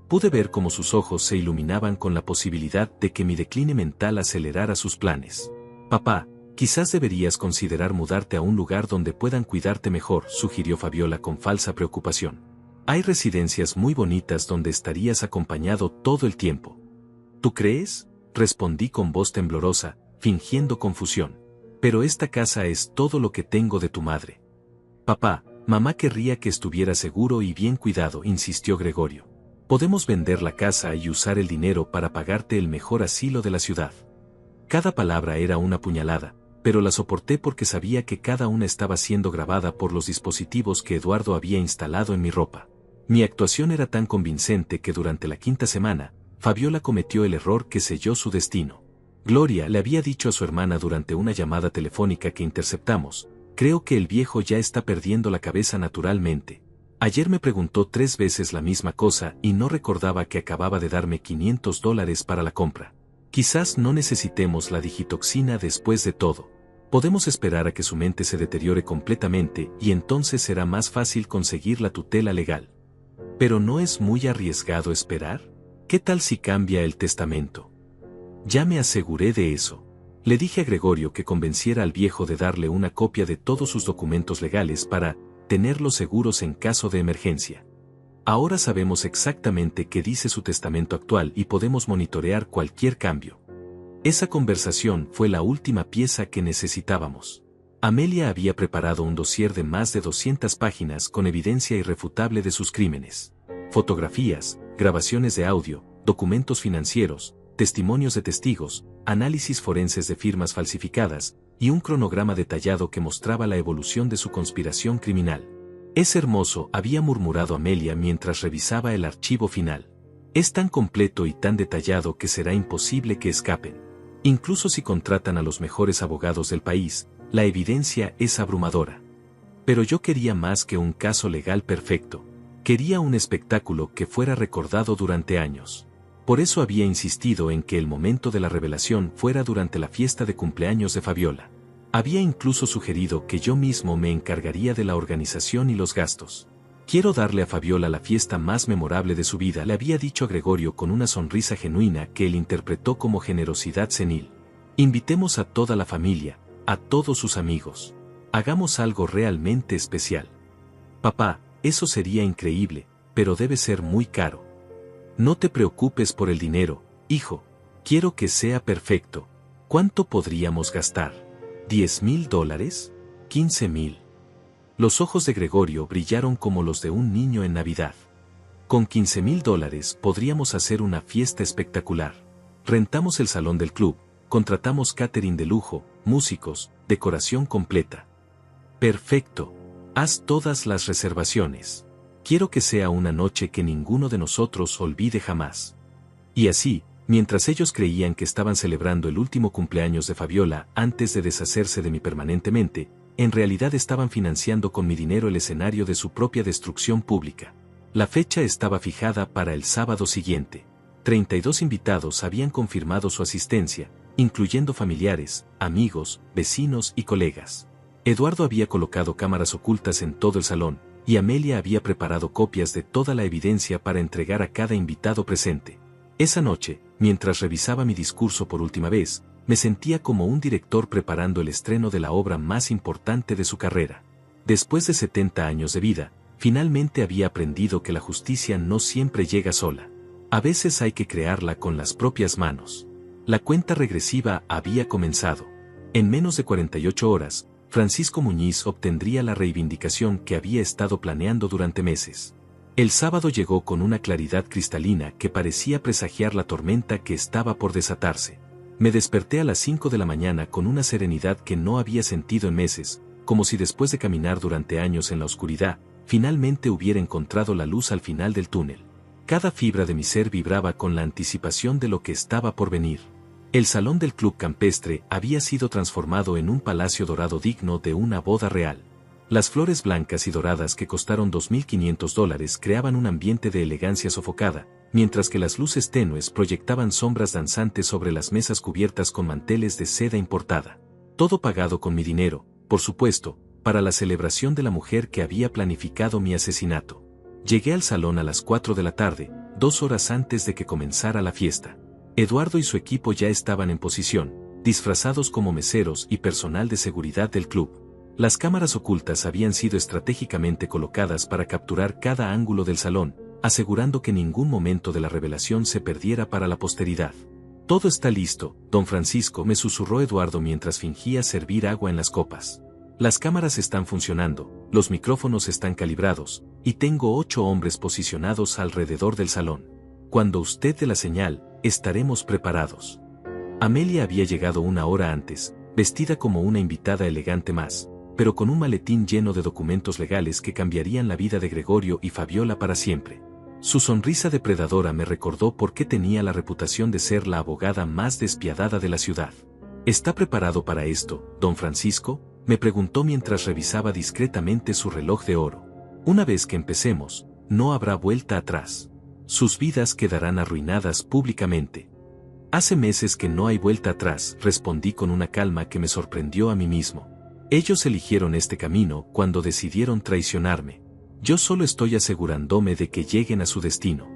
Pude ver cómo sus ojos se iluminaban con la posibilidad de que mi decline mental acelerara sus planes. Papá, quizás deberías considerar mudarte a un lugar donde puedan cuidarte mejor, sugirió Fabiola con falsa preocupación. Hay residencias muy bonitas donde estarías acompañado todo el tiempo. ¿Tú crees?, respondí con voz temblorosa, fingiendo confusión. Pero esta casa es todo lo que tengo de tu madre. Papá, mamá querría que estuviera seguro y bien cuidado, insistió Gregorio. Podemos vender la casa y usar el dinero para pagarte el mejor asilo de la ciudad. Cada palabra era una puñalada, pero la soporté porque sabía que cada una estaba siendo grabada por los dispositivos que Eduardo había instalado en mi ropa. Mi actuación era tan convincente que durante la 5ª semana, Fabiola cometió el error que selló su destino. Gloria le había dicho a su hermana durante una llamada telefónica que interceptamos: creo que el viejo ya está perdiendo la cabeza naturalmente. Ayer me preguntó 3 veces la misma cosa y no recordaba que acababa de darme $500 para la compra. Quizás no necesitemos la digitoxina después de todo. Podemos esperar a que su mente se deteriore completamente y entonces será más fácil conseguir la tutela legal. ¿Pero no es muy arriesgado esperar? ¿Qué tal si cambia el testamento? Ya me aseguré de eso. Le dije a Gregorio que convenciera al viejo de darle una copia de todos sus documentos legales para tenerlos seguros en caso de emergencia. Ahora sabemos exactamente qué dice su testamento actual y podemos monitorear cualquier cambio. Esa conversación fue la última pieza que necesitábamos. Amelia había preparado un dossier de más de 200 páginas con evidencia irrefutable de sus crímenes. Fotografías, grabaciones de audio, documentos financieros, testimonios de testigos, análisis forenses de firmas falsificadas, y un cronograma detallado que mostraba la evolución de su conspiración criminal. Es hermoso, había murmurado Amelia mientras revisaba el archivo final. Es tan completo y tan detallado que será imposible que escapen. Incluso si contratan a los mejores abogados del país, la evidencia es abrumadora. Pero yo quería más que un caso legal perfecto. Quería un espectáculo que fuera recordado durante años. Por eso había insistido en que el momento de la revelación fuera durante la fiesta de cumpleaños de Fabiola. Había incluso sugerido que yo mismo me encargaría de la organización y los gastos. Quiero darle a Fabiola la fiesta más memorable de su vida, le había dicho a Gregorio con una sonrisa genuina que él interpretó como generosidad senil. Invitemos a toda la familia, a todos sus amigos. Hagamos algo realmente especial. Papá, eso sería increíble, pero debe ser muy caro. No te preocupes por el dinero, hijo. Quiero que sea perfecto. ¿Cuánto podríamos gastar? ¿$10,000? ¿15,000? Los ojos de Gregorio brillaron como los de un niño en Navidad. Con $15,000 podríamos hacer una fiesta espectacular. Rentamos el salón del club, contratamos catering de lujo, músicos, decoración completa. Perfecto. Haz todas las reservaciones. Quiero que sea una noche que ninguno de nosotros olvide jamás. Y así, mientras ellos creían que estaban celebrando el último cumpleaños de Fabiola antes de deshacerse de mí permanentemente, en realidad estaban financiando con mi dinero el escenario de su propia destrucción pública. La fecha estaba fijada para el sábado siguiente. 32 invitados habían confirmado su asistencia, incluyendo familiares, amigos, vecinos y colegas. Eduardo había colocado cámaras ocultas en todo el salón, y Amelia había preparado copias de toda la evidencia para entregar a cada invitado presente. Esa noche, mientras revisaba mi discurso por última vez, me sentía como un director preparando el estreno de la obra más importante de su carrera. Después de 70 años de vida, finalmente había aprendido que la justicia no siempre llega sola. A veces hay que crearla con las propias manos. La cuenta regresiva había comenzado. En menos de 48 horas, Francisco Muñiz obtendría la reivindicación que había estado planeando durante meses. El sábado llegó con una claridad cristalina que parecía presagiar la tormenta que estaba por desatarse. Me desperté a las 5 de la mañana con una serenidad que no había sentido en meses, como si después de caminar durante años en la oscuridad, finalmente hubiera encontrado la luz al final del túnel. Cada fibra de mi ser vibraba con la anticipación de lo que estaba por venir. El salón del club campestre había sido transformado en un palacio dorado digno de una boda real. Las flores blancas y doradas que costaron $2,500 creaban un ambiente de elegancia sofocada, mientras que las luces tenues proyectaban sombras danzantes sobre las mesas cubiertas con manteles de seda importada. Todo pagado con mi dinero, por supuesto, para la celebración de la mujer que había planificado mi asesinato. Llegué al salón a las 4 de la tarde, 2 horas antes de que comenzara la fiesta. Eduardo y su equipo ya estaban en posición, disfrazados como meseros y personal de seguridad del club. Las cámaras ocultas habían sido estratégicamente colocadas para capturar cada ángulo del salón, asegurando que ningún momento de la revelación se perdiera para la posteridad. Todo está listo, don Francisco, me susurró Eduardo mientras fingía servir agua en las copas. Las cámaras están funcionando, los micrófonos están calibrados, y tengo 8 hombres posicionados alrededor del salón. Cuando usted dé la señal, estaremos preparados. Amelia había llegado 1 hora antes, vestida como una invitada elegante más, pero con un maletín lleno de documentos legales que cambiarían la vida de Gregorio y Fabiola para siempre. Su sonrisa depredadora me recordó por qué tenía la reputación de ser la abogada más despiadada de la ciudad. ¿Está preparado para esto, don Francisco?, me preguntó mientras revisaba discretamente su reloj de oro. Una vez que empecemos, no habrá vuelta atrás. Sus vidas quedarán arruinadas públicamente. Hace meses que no hay vuelta atrás, respondí con una calma que me sorprendió a mí mismo. Ellos eligieron este camino cuando decidieron traicionarme. Yo solo estoy asegurándome de que lleguen a su destino.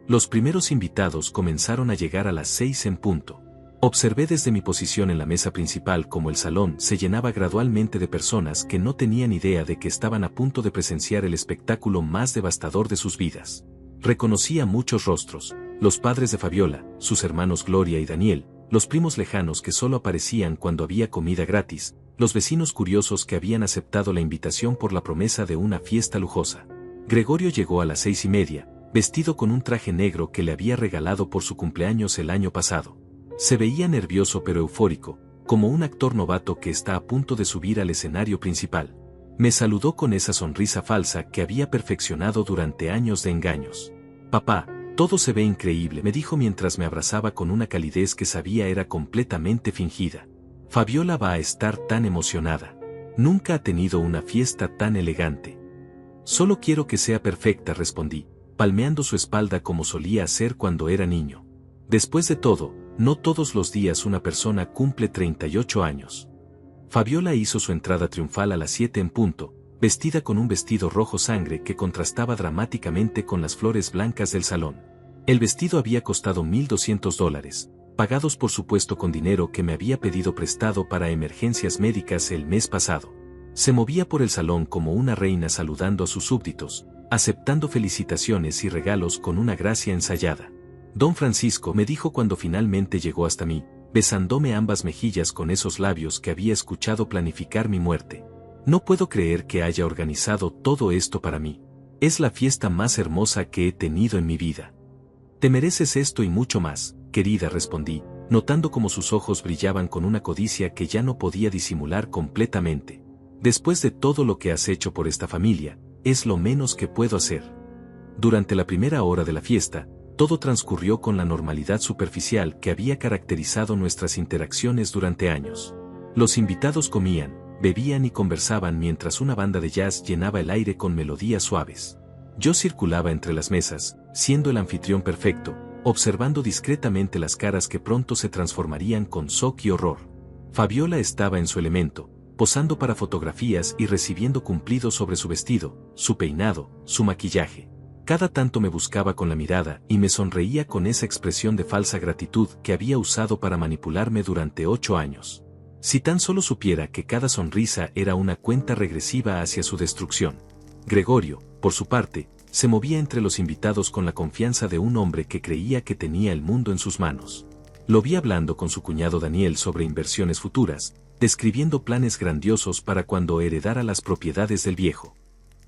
Los primeros invitados comenzaron a llegar a las 6 en punto. Observé desde mi posición en la mesa principal cómo el salón se llenaba gradualmente de personas que no tenían idea de que estaban a punto de presenciar el espectáculo más devastador de sus vidas. Reconocí a muchos rostros, los padres de Fabiola, sus hermanos Gloria y Daniel, los primos lejanos que solo aparecían cuando había comida gratis, los vecinos curiosos que habían aceptado la invitación por la promesa de una fiesta lujosa. Gregorio llegó a las 6:30, vestido con un traje negro que le había regalado por su cumpleaños el año pasado. Se veía nervioso pero eufórico, como un actor novato que está a punto de subir al escenario principal. Me saludó con esa sonrisa falsa que había perfeccionado durante años de engaños. Papá, todo se ve increíble, me dijo mientras me abrazaba con una calidez que sabía era completamente fingida. Fabiola va a estar tan emocionada. Nunca ha tenido una fiesta tan elegante. Solo quiero que sea perfecta, respondí, palmeando su espalda como solía hacer cuando era niño. Después de todo, no todos los días una persona cumple 38 años. Fabiola hizo su entrada triunfal a las 7 en punto, vestida con un vestido rojo sangre que contrastaba dramáticamente con las flores blancas del salón. El vestido había costado $1,200, pagados por supuesto con dinero que me había pedido prestado para emergencias médicas el mes pasado. Se movía por el salón como una reina saludando a sus súbditos, aceptando felicitaciones y regalos con una gracia ensayada. Don Francisco, me dijo cuando finalmente llegó hasta mí, besándome ambas mejillas con esos labios que había escuchado planificar mi muerte. No puedo creer que haya organizado todo esto para mí. Es la fiesta más hermosa que he tenido en mi vida. Te mereces esto y mucho más, querida, respondí, notando cómo sus ojos brillaban con una codicia que ya no podía disimular completamente. Después de todo lo que has hecho por esta familia, es lo menos que puedo hacer. Durante la primera hora de la fiesta, todo transcurrió con la normalidad superficial que había caracterizado nuestras interacciones durante años. Los invitados comían, bebían y conversaban mientras una banda de jazz llenaba el aire con melodías suaves. Yo circulaba entre las mesas, siendo el anfitrión perfecto, observando discretamente las caras que pronto se transformarían con shock y horror. Fabiola estaba en su elemento, posando para fotografías y recibiendo cumplidos sobre su vestido, su peinado, su maquillaje. Cada tanto me buscaba con la mirada y me sonreía con esa expresión de falsa gratitud que había usado para manipularme durante 8 años. Si tan solo supiera que cada sonrisa era una cuenta regresiva hacia su destrucción. Gregorio, por su parte, se movía entre los invitados con la confianza de un hombre que creía que tenía el mundo en sus manos. Lo vi hablando con su cuñado Daniel sobre inversiones futuras, describiendo planes grandiosos para cuando heredara las propiedades del viejo.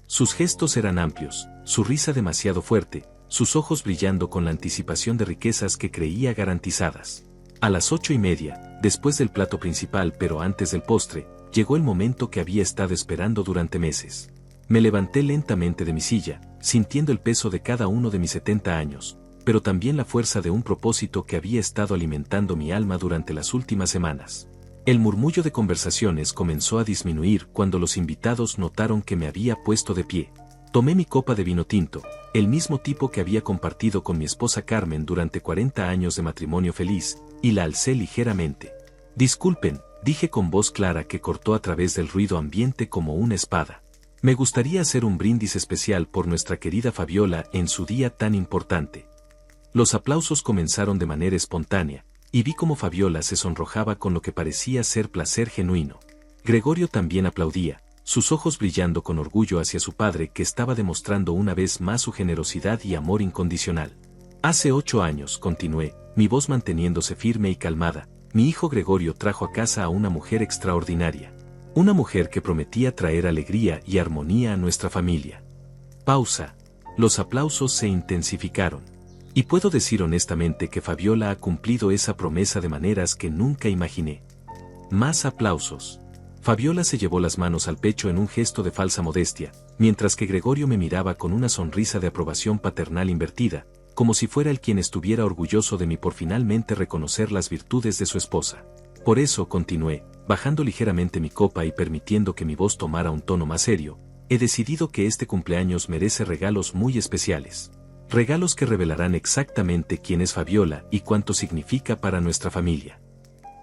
Sus gestos eran amplios, su risa demasiado fuerte, sus ojos brillando con la anticipación de riquezas que creía garantizadas. A las 8:30, después del plato principal pero antes del postre, llegó el momento que había estado esperando durante meses. Me levanté lentamente de mi silla, sintiendo el peso de cada uno de mis 70 años, pero también la fuerza de un propósito que había estado alimentando mi alma durante las últimas semanas. El murmullo de conversaciones comenzó a disminuir cuando los invitados notaron que me había puesto de pie. Tomé mi copa de vino tinto, el mismo tipo que había compartido con mi esposa Carmen durante 40 años de matrimonio feliz, y la alcé ligeramente. Disculpen, dije con voz clara que cortó a través del ruido ambiente como una espada. Me gustaría hacer un brindis especial por nuestra querida Fabiola en su día tan importante. Los aplausos comenzaron de manera espontánea, y vi cómo Fabiola se sonrojaba con lo que parecía ser placer genuino. Gregorio también aplaudía, sus ojos brillando con orgullo hacia su padre que estaba demostrando una vez más su generosidad y amor incondicional. Hace 8 años, continué, mi voz manteniéndose firme y calmada, mi hijo Gregorio trajo a casa a una mujer extraordinaria. Una mujer que prometía traer alegría y armonía a nuestra familia. Pausa. Los aplausos se intensificaron. Y puedo decir honestamente que Fabiola ha cumplido esa promesa de maneras que nunca imaginé. Más aplausos. Fabiola se llevó las manos al pecho en un gesto de falsa modestia, mientras que Gregorio me miraba con una sonrisa de aprobación paternal invertida, como si fuera el quien estuviera orgulloso de mí por finalmente reconocer las virtudes de su esposa. Por eso, continué, bajando ligeramente mi copa y permitiendo que mi voz tomara un tono más serio, he decidido que este cumpleaños merece regalos muy especiales. Regalos que revelarán exactamente quién es Fabiola y cuánto significa para nuestra familia.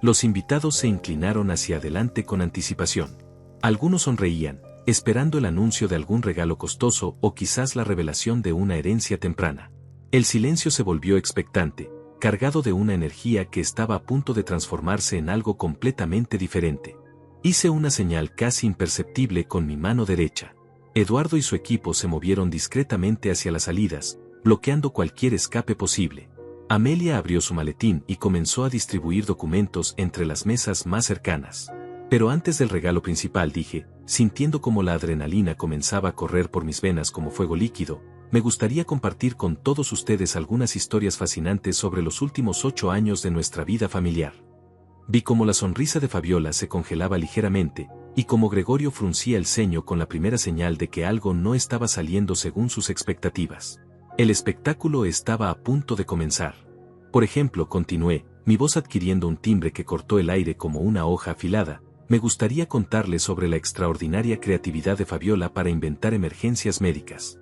Los invitados se inclinaron hacia adelante con anticipación. Algunos sonreían, esperando el anuncio de algún regalo costoso o quizás la revelación de una herencia temprana. El silencio se volvió expectante, cargado de una energía que estaba a punto de transformarse en algo completamente diferente. Hice una señal casi imperceptible con mi mano derecha. Eduardo y su equipo se movieron discretamente hacia las salidas, bloqueando cualquier escape posible. Amelia abrió su maletín y comenzó a distribuir documentos entre las mesas más cercanas. Pero antes del regalo principal dije, sintiendo como la adrenalina comenzaba a correr por mis venas como fuego líquido, me gustaría compartir con todos ustedes algunas historias fascinantes sobre los últimos 8 años de nuestra vida familiar. Vi cómo la sonrisa de Fabiola se congelaba ligeramente, y cómo Gregorio fruncía el ceño con la primera señal de que algo no estaba saliendo según sus expectativas. El espectáculo estaba a punto de comenzar. Por ejemplo, continué, mi voz adquiriendo un timbre que cortó el aire como una hoja afilada, me gustaría contarles sobre la extraordinaria creatividad de Fabiola para inventar emergencias médicas.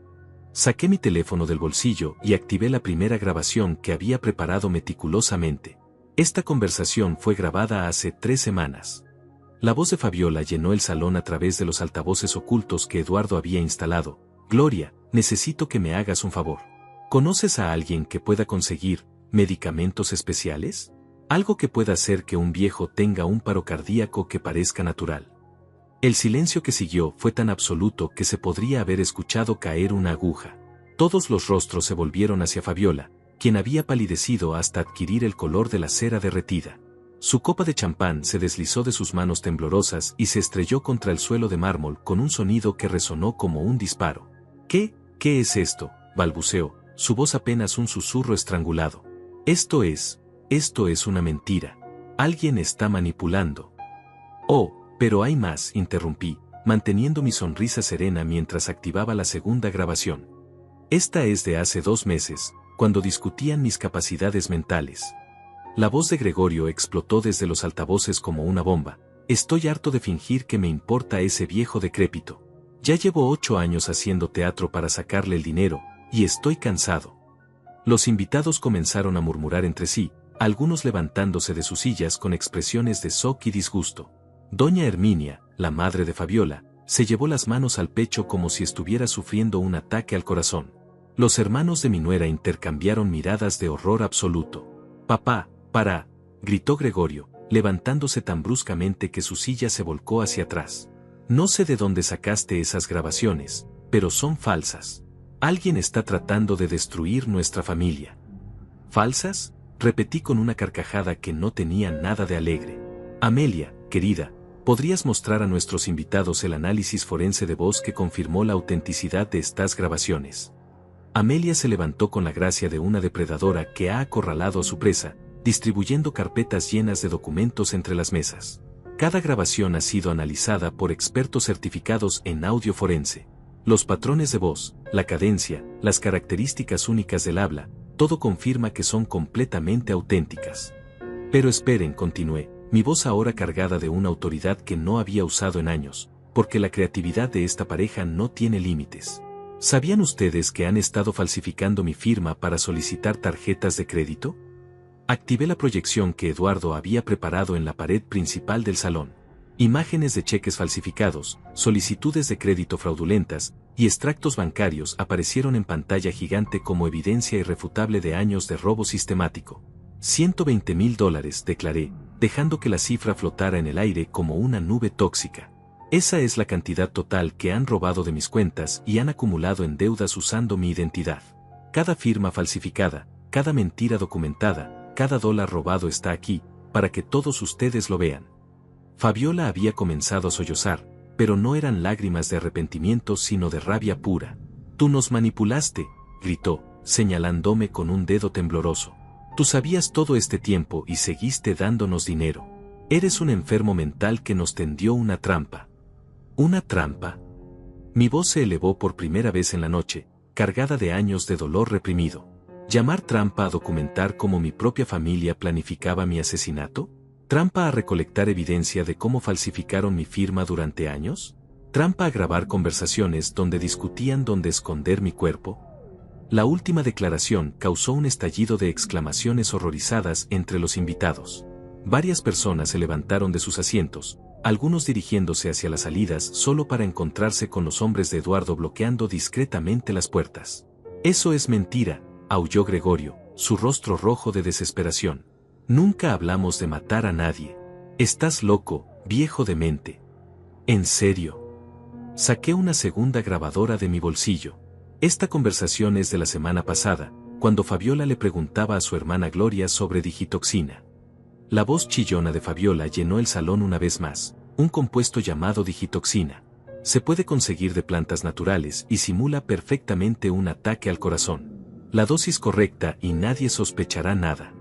Saqué mi teléfono del bolsillo y activé la primera grabación que había preparado meticulosamente. Esta conversación fue grabada hace 3 semanas. La voz de Fabiola llenó el salón a través de los altavoces ocultos que Eduardo había instalado. Gloria, necesito que me hagas un favor. ¿Conoces a alguien que pueda conseguir medicamentos especiales? Algo que pueda hacer que un viejo tenga un paro cardíaco que parezca natural. El silencio que siguió fue tan absoluto que se podría haber escuchado caer una aguja. Todos los rostros se volvieron hacia Fabiola, quien había palidecido hasta adquirir el color de la cera derretida. Su copa de champán se deslizó de sus manos temblorosas y se estrelló contra el suelo de mármol con un sonido que resonó como un disparo. ¿Qué es esto?, balbuceó, su voz apenas un susurro estrangulado. Esto es una mentira. Alguien está manipulando. Oh, pero hay más, interrumpí, manteniendo mi sonrisa serena mientras activaba la segunda grabación. Esta es de hace 2 meses, cuando discutían mis capacidades mentales. La voz de Gregorio explotó desde los altavoces como una bomba. Estoy harto de fingir que me importa ese viejo decrépito. Ya llevo 8 años haciendo teatro para sacarle el dinero, y estoy cansado. Los invitados comenzaron a murmurar entre sí, algunos levantándose de sus sillas con expresiones de shock y disgusto. Doña Herminia, la madre de Fabiola, se llevó las manos al pecho como si estuviera sufriendo un ataque al corazón. Los hermanos de mi nuera intercambiaron miradas de horror absoluto. «Papá, para», gritó Gregorio, levantándose tan bruscamente que su silla se volcó hacia atrás. «No sé de dónde sacaste esas grabaciones, pero son falsas. Alguien está tratando de destruir nuestra familia». «¿Falsas?», repetí con una carcajada que no tenía nada de alegre. «Amelia, querida, ¿podrías mostrar a nuestros invitados el análisis forense de voz que confirmó la autenticidad de estas grabaciones?» Amelia se levantó con la gracia de una depredadora que ha acorralado a su presa, distribuyendo carpetas llenas de documentos entre las mesas. Cada grabación ha sido analizada por expertos certificados en audio forense. Los patrones de voz, la cadencia, las características únicas del habla, todo confirma que son completamente auténticas. Pero esperen, continué, mi voz ahora cargada de una autoridad que no había usado en años, porque la creatividad de esta pareja no tiene límites. ¿Sabían ustedes que han estado falsificando mi firma para solicitar tarjetas de crédito? Activé la proyección que Eduardo había preparado en la pared principal del salón. Imágenes de cheques falsificados, solicitudes de crédito fraudulentas y extractos bancarios aparecieron en pantalla gigante como evidencia irrefutable de años de robo sistemático. $120,000, declaré, dejando que la cifra flotara en el aire como una nube tóxica. Esa es la cantidad total que han robado de mis cuentas y han acumulado en deudas usando mi identidad. Cada firma falsificada, cada mentira documentada, cada dólar robado está aquí, para que todos ustedes lo vean. Fabiola había comenzado a sollozar, pero no eran lágrimas de arrepentimiento sino de rabia pura. «Tú nos manipulaste», gritó, señalándome con un dedo tembloroso. «Tú sabías todo este tiempo y seguiste dándonos dinero. Eres un enfermo mental que nos tendió una trampa». ¿Una trampa? Mi voz se elevó por primera vez en la noche, cargada de años de dolor reprimido. ¿Llamar trampa a documentar cómo mi propia familia planificaba mi asesinato? ¿Trampa a recolectar evidencia de cómo falsificaron mi firma durante años? ¿Trampa a grabar conversaciones donde discutían dónde esconder mi cuerpo? La última declaración causó un estallido de exclamaciones horrorizadas entre los invitados. Varias personas se levantaron de sus asientos, algunos dirigiéndose hacia las salidas solo para encontrarse con los hombres de Eduardo bloqueando discretamente las puertas. «Eso es mentira», aulló Gregorio, su rostro rojo de desesperación. «Nunca hablamos de matar a nadie. Estás loco, viejo demente». «¿En serio?». Saqué una segunda grabadora de mi bolsillo. Esta conversación es de la semana pasada, cuando Fabiola le preguntaba a su hermana Gloria sobre digitoxina. La voz chillona de Fabiola llenó el salón una vez más. Un compuesto llamado digitoxina. Se puede conseguir de plantas naturales y simula perfectamente un ataque al corazón. La dosis correcta y nadie sospechará nada.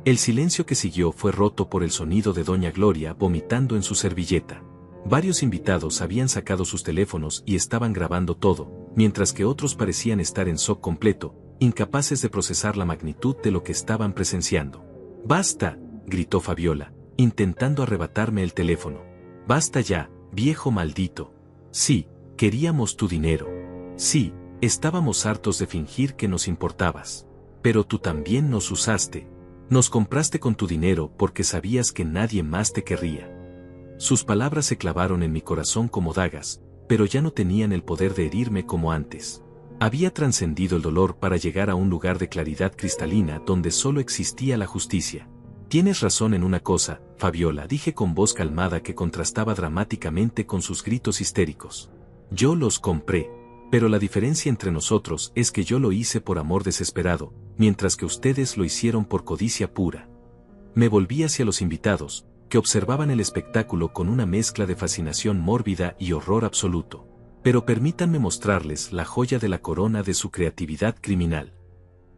El silencio que siguió fue roto por el sonido de Doña Gloria vomitando en su servilleta. Varios invitados habían sacado sus teléfonos y estaban grabando todo, mientras que otros parecían estar en shock completo, incapaces de procesar la magnitud de lo que estaban presenciando. «¡Basta!», gritó Fabiola, intentando arrebatarme el teléfono. «Basta ya, viejo maldito. Sí, queríamos tu dinero. Sí, estábamos hartos de fingir que nos importabas. Pero tú también nos usaste. Nos compraste con tu dinero porque sabías que nadie más te querría». Sus palabras se clavaron en mi corazón como dagas, pero ya no tenían el poder de herirme como antes. Había trascendido el dolor para llegar a un lugar de claridad cristalina donde solo existía la justicia. «Tienes razón en una cosa, Fabiola», dije con voz calmada que contrastaba dramáticamente con sus gritos histéricos. «Yo los compré, pero la diferencia entre nosotros es que yo lo hice por amor desesperado, mientras que ustedes lo hicieron por codicia pura». Me volví hacia los invitados, que observaban el espectáculo con una mezcla de fascinación mórbida y horror absoluto. Pero permítanme mostrarles la joya de la corona de su creatividad criminal.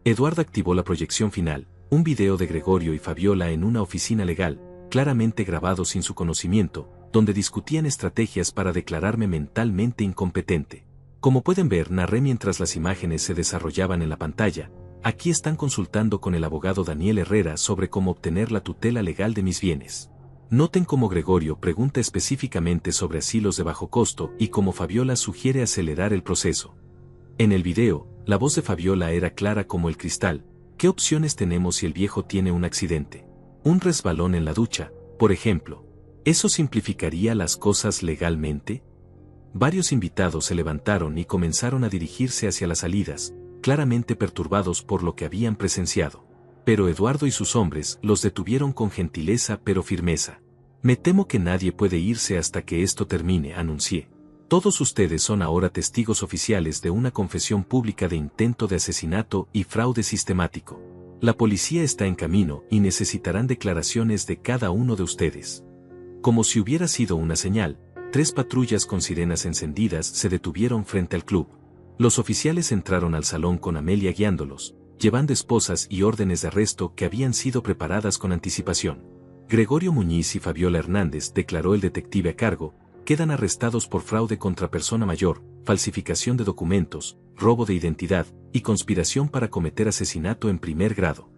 Eduardo activó la proyección final, un video de Gregorio y Fabiola en una oficina legal, claramente grabado sin su conocimiento, donde discutían estrategias para declararme mentalmente incompetente. Como pueden ver, narré mientras las imágenes se desarrollaban en la pantalla. Aquí están consultando con el abogado Daniel Herrera sobre cómo obtener la tutela legal de mis bienes. Noten cómo Gregorio pregunta específicamente sobre asilos de bajo costo y cómo Fabiola sugiere acelerar el proceso. En el video, la voz de Fabiola era clara como el cristal. ¿Qué opciones tenemos si el viejo tiene un accidente? Un resbalón en la ducha, por ejemplo. ¿Eso simplificaría las cosas legalmente? Varios invitados se levantaron y comenzaron a dirigirse hacia las salidas, claramente perturbados por lo que habían presenciado. Pero Eduardo y sus hombres los detuvieron con gentileza pero firmeza. Me temo que nadie puede irse hasta que esto termine, anuncié. Todos ustedes son ahora testigos oficiales de una confesión pública de intento de asesinato y fraude sistemático. La policía está en camino y necesitarán declaraciones de cada uno de ustedes. Como si hubiera sido una señal, 3 patrullas con sirenas encendidas se detuvieron frente al club. Los oficiales entraron al salón con Amelia guiándolos, llevando esposas y órdenes de arresto que habían sido preparadas con anticipación. Gregorio Muñiz y Fabiola Hernández, declaró el detective a cargo, quedan arrestados por fraude contra persona mayor, falsificación de documentos, robo de identidad y conspiración para cometer asesinato en primer grado.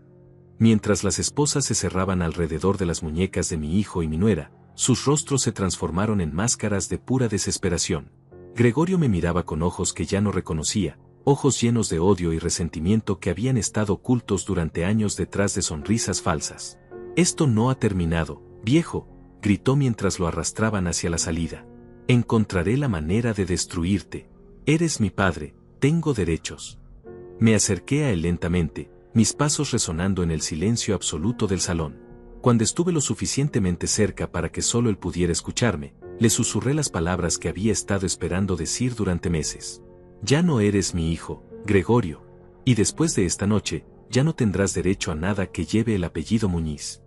Mientras las esposas se cerraban alrededor de las muñecas de mi hijo y mi nuera, sus rostros se transformaron en máscaras de pura desesperación. Gregorio me miraba con ojos que ya no reconocía, ojos llenos de odio y resentimiento que habían estado ocultos durante años detrás de sonrisas falsas. «Esto no ha terminado, viejo», gritó mientras lo arrastraban hacia la salida. «Encontraré la manera de destruirte. Eres mi padre, tengo derechos». Me acerqué a él lentamente, mis pasos resonando en el silencio absoluto del salón. Cuando estuve lo suficientemente cerca para que solo él pudiera escucharme, le susurré las palabras que había estado esperando decir durante meses. «Ya no eres mi hijo, Gregorio. Y después de esta noche, ya no tendrás derecho a nada que lleve el apellido Muñiz».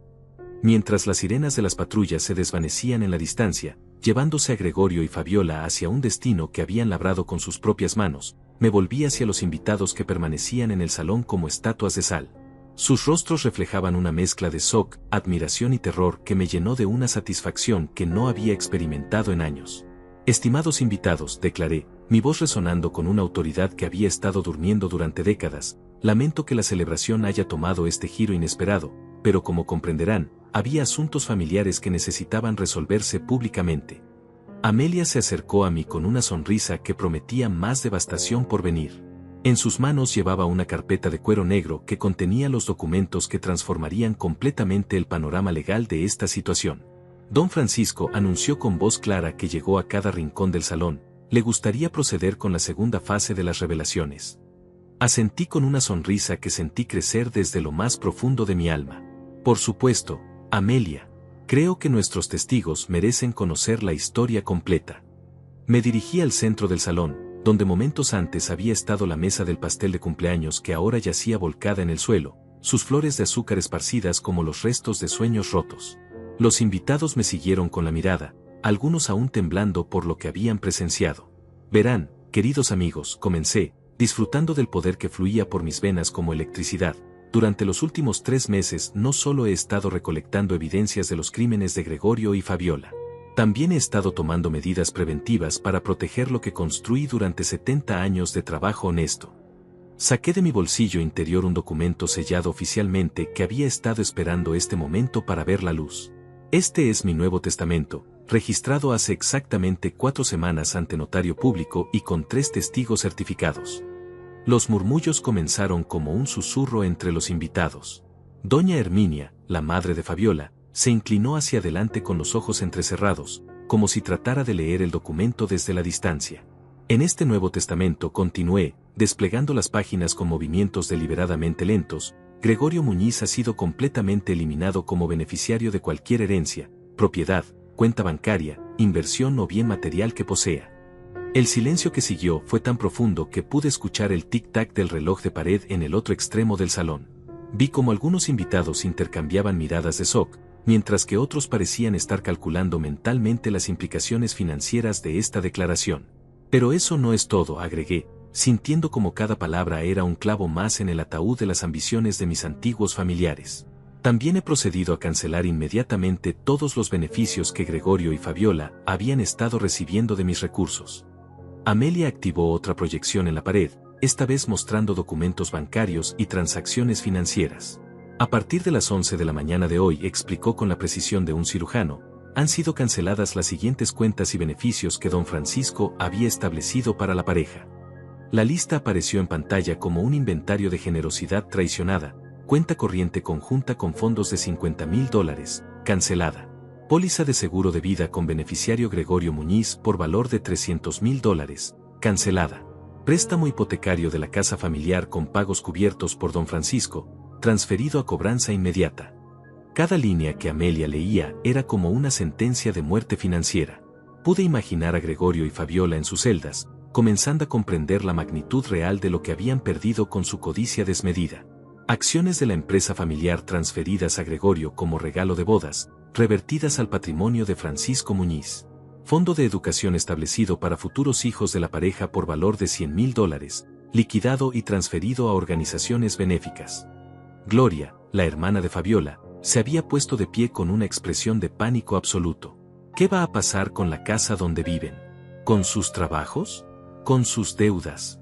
Mientras las sirenas de las patrullas se desvanecían en la distancia, llevándose a Gregorio y Fabiola hacia un destino que habían labrado con sus propias manos, me volví hacia los invitados que permanecían en el salón como estatuas de sal. Sus rostros reflejaban una mezcla de shock, admiración y terror que me llenó de una satisfacción que no había experimentado en años. «Estimados invitados», declaré, mi voz resonando con una autoridad que había estado durmiendo durante décadas, «lamento que la celebración haya tomado este giro inesperado, pero como comprenderán, había asuntos familiares que necesitaban resolverse públicamente». Amelia se acercó a mí con una sonrisa que prometía más devastación por venir. En sus manos llevaba una carpeta de cuero negro que contenía los documentos que transformarían completamente el panorama legal de esta situación. Don Francisco anunció con voz clara que llegó a cada rincón del salón, le gustaría proceder con la segunda fase de las revelaciones. Asentí con una sonrisa que sentí crecer desde lo más profundo de mi alma. «Por supuesto, Amelia. Creo que nuestros testigos merecen conocer la historia completa». Me dirigí al centro del salón, donde momentos antes había estado la mesa del pastel de cumpleaños que ahora yacía volcada en el suelo, sus flores de azúcar esparcidas como los restos de sueños rotos. Los invitados me siguieron con la mirada, algunos aún temblando por lo que habían presenciado. «Verán, queridos amigos», comencé, disfrutando del poder que fluía por mis venas como electricidad. «Durante los últimos 3 meses no solo he estado recolectando evidencias de los crímenes de Gregorio y Fabiola. También he estado tomando medidas preventivas para proteger lo que construí durante 70 años de trabajo honesto». Saqué de mi bolsillo interior un documento sellado oficialmente que había estado esperando este momento para ver la luz. «Este es mi Nuevo Testamento, registrado hace exactamente 4 semanas ante notario público y con 3 testigos certificados». Los murmullos comenzaron como un susurro entre los invitados. Doña Herminia, la madre de Fabiola, se inclinó hacia adelante con los ojos entrecerrados, como si tratara de leer el documento desde la distancia. «En este Nuevo Testamento», continué, desplegando las páginas con movimientos deliberadamente lentos, «Gregorio Muñiz ha sido completamente eliminado como beneficiario de cualquier herencia, propiedad, cuenta bancaria, inversión o bien material que posea». El silencio que siguió fue tan profundo que pude escuchar el tic-tac del reloj de pared en el otro extremo del salón. Vi como algunos invitados intercambiaban miradas de shock, mientras que otros parecían estar calculando mentalmente las implicaciones financieras de esta declaración. Pero eso no es todo, agregué, sintiendo como cada palabra era un clavo más en el ataúd de las ambiciones de mis antiguos familiares. También he procedido a cancelar inmediatamente todos los beneficios que Gregorio y Fabiola habían estado recibiendo de mis recursos. Amelia activó otra proyección en la pared, esta vez mostrando documentos bancarios y transacciones financieras. A partir de las 11 de la mañana de hoy, explicó con la precisión de un cirujano, han sido canceladas las siguientes cuentas y beneficios que don Francisco había establecido para la pareja. La lista apareció en pantalla como un inventario de generosidad traicionada, cuenta corriente conjunta con fondos de $50,000, cancelada. Póliza de seguro de vida con beneficiario Gregorio Muñiz por valor de $300,000, cancelada. Préstamo hipotecario de la casa familiar con pagos cubiertos por don Francisco, transferido a cobranza inmediata. Cada línea que Amelia leía era como una sentencia de muerte financiera. Pude imaginar a Gregorio y Fabiola en sus celdas, comenzando a comprender la magnitud real de lo que habían perdido con su codicia desmedida. Acciones de la empresa familiar transferidas a Gregorio como regalo de bodas, revertidas al patrimonio de Francisco Muñiz. Fondo de educación establecido para futuros hijos de la pareja por valor de $100,000, liquidado y transferido a organizaciones benéficas. Gloria, la hermana de Fabiola, se había puesto de pie con una expresión de pánico absoluto. ¿Qué va a pasar con la casa donde viven? ¿Con sus trabajos? ¿Con sus deudas?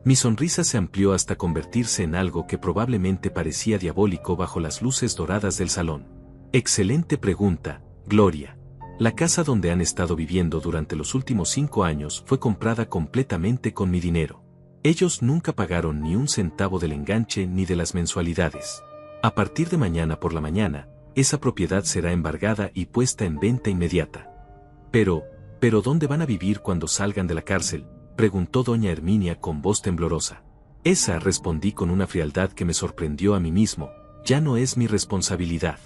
Mi sonrisa se amplió hasta convertirse en algo que probablemente parecía diabólico bajo las luces doradas del salón. Excelente pregunta, Gloria. La casa donde han estado viviendo durante los últimos 5 años fue comprada completamente con mi dinero. Ellos nunca pagaron ni un centavo del enganche ni de las mensualidades. A partir de mañana por la mañana, esa propiedad será embargada y puesta en venta inmediata. Pero ¿dónde van a vivir cuando salgan de la cárcel?, preguntó doña Herminia con voz temblorosa. Esa, respondí con una frialdad que me sorprendió a mí mismo, ya no es mi responsabilidad.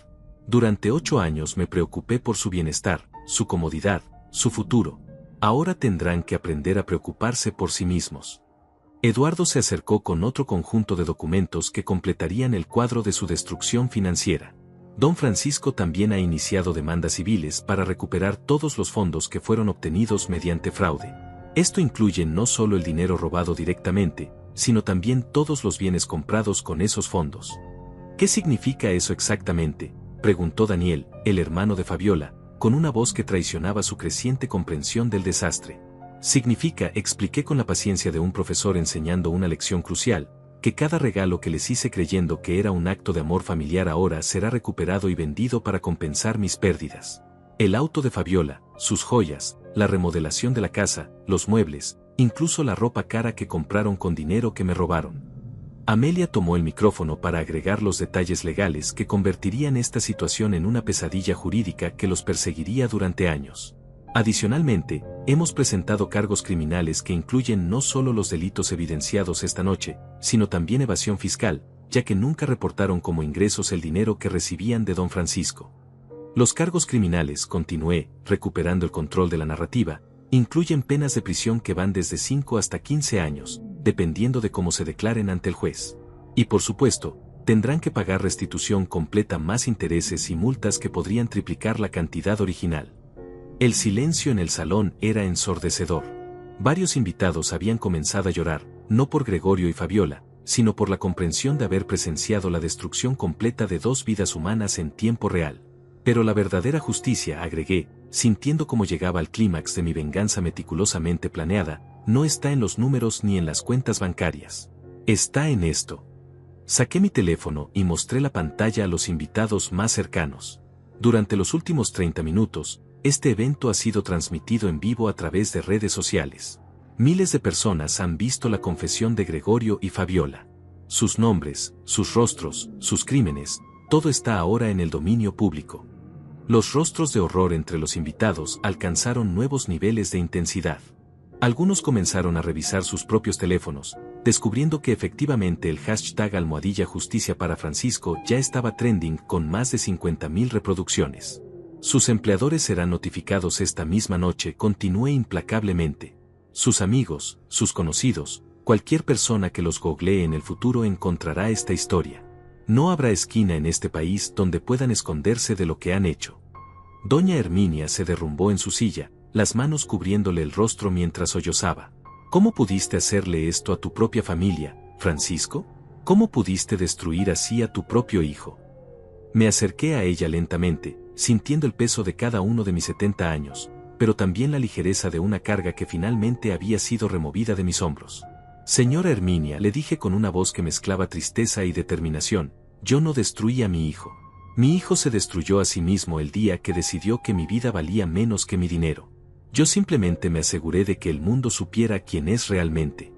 Durante 8 años me preocupé por su bienestar, su comodidad, su futuro. Ahora tendrán que aprender a preocuparse por sí mismos. Eduardo se acercó con otro conjunto de documentos que completarían el cuadro de su destrucción financiera. Don Francisco también ha iniciado demandas civiles para recuperar todos los fondos que fueron obtenidos mediante fraude. Esto incluye no solo el dinero robado directamente, sino también todos los bienes comprados con esos fondos. ¿Qué significa eso exactamente?, preguntó Daniel, el hermano de Fabiola, con una voz que traicionaba su creciente comprensión del desastre. Significa, expliqué con la paciencia de un profesor enseñando una lección crucial, que cada regalo que les hice creyendo que era un acto de amor familiar ahora será recuperado y vendido para compensar mis pérdidas. El auto de Fabiola, sus joyas, la remodelación de la casa, los muebles, incluso la ropa cara que compraron con dinero que me robaron. Amelia tomó el micrófono para agregar los detalles legales que convertirían esta situación en una pesadilla jurídica que los perseguiría durante años. Adicionalmente, hemos presentado cargos criminales que incluyen no solo los delitos evidenciados esta noche, sino también evasión fiscal, ya que nunca reportaron como ingresos el dinero que recibían de don Francisco. Los cargos criminales, continué, recuperando el control de la narrativa, incluyen penas de prisión que van desde 5 hasta 15 años, dependiendo de cómo se declaren ante el juez. Y por supuesto, tendrán que pagar restitución completa más intereses y multas que podrían triplicar la cantidad original. El silencio en el salón era ensordecedor. Varios invitados habían comenzado a llorar, no por Gregorio y Fabiola, sino por la comprensión de haber presenciado la destrucción completa de 2 vidas humanas en tiempo real. Pero la verdadera justicia, agregué, sintiendo cómo llegaba al clímax de mi venganza meticulosamente planeada, no está en los números ni en las cuentas bancarias. Está en esto. Saqué mi teléfono y mostré la pantalla a los invitados más cercanos. Durante los últimos 30 minutos, este evento ha sido transmitido en vivo a través de redes sociales. Miles de personas han visto la confesión de Gregorio y Fabiola. Sus nombres, sus rostros, sus crímenes, todo está ahora en el dominio público. Los rostros de horror entre los invitados alcanzaron nuevos niveles de intensidad. Algunos comenzaron a revisar sus propios teléfonos, descubriendo que efectivamente el hashtag #Justicia para Francisco ya estaba trending con más de 50,000 reproducciones. Sus empleadores serán notificados esta misma noche, continué implacablemente. Sus amigos, sus conocidos, cualquier persona que los googlee en el futuro encontrará esta historia. No habrá esquina en este país donde puedan esconderse de lo que han hecho. Doña Herminia se derrumbó en su silla, las manos cubriéndole el rostro mientras sollozaba. ¿Cómo pudiste hacerle esto a tu propia familia, Francisco? ¿Cómo pudiste destruir así a tu propio hijo? Me acerqué a ella lentamente, sintiendo el peso de cada uno de mis 70 años, pero también la ligereza de una carga que finalmente había sido removida de mis hombros. Señora Herminia, le dije con una voz que mezclaba tristeza y determinación, yo no destruí a mi hijo. Mi hijo se destruyó a sí mismo el día que decidió que mi vida valía menos que mi dinero. Yo simplemente me aseguré de que el mundo supiera quién es realmente.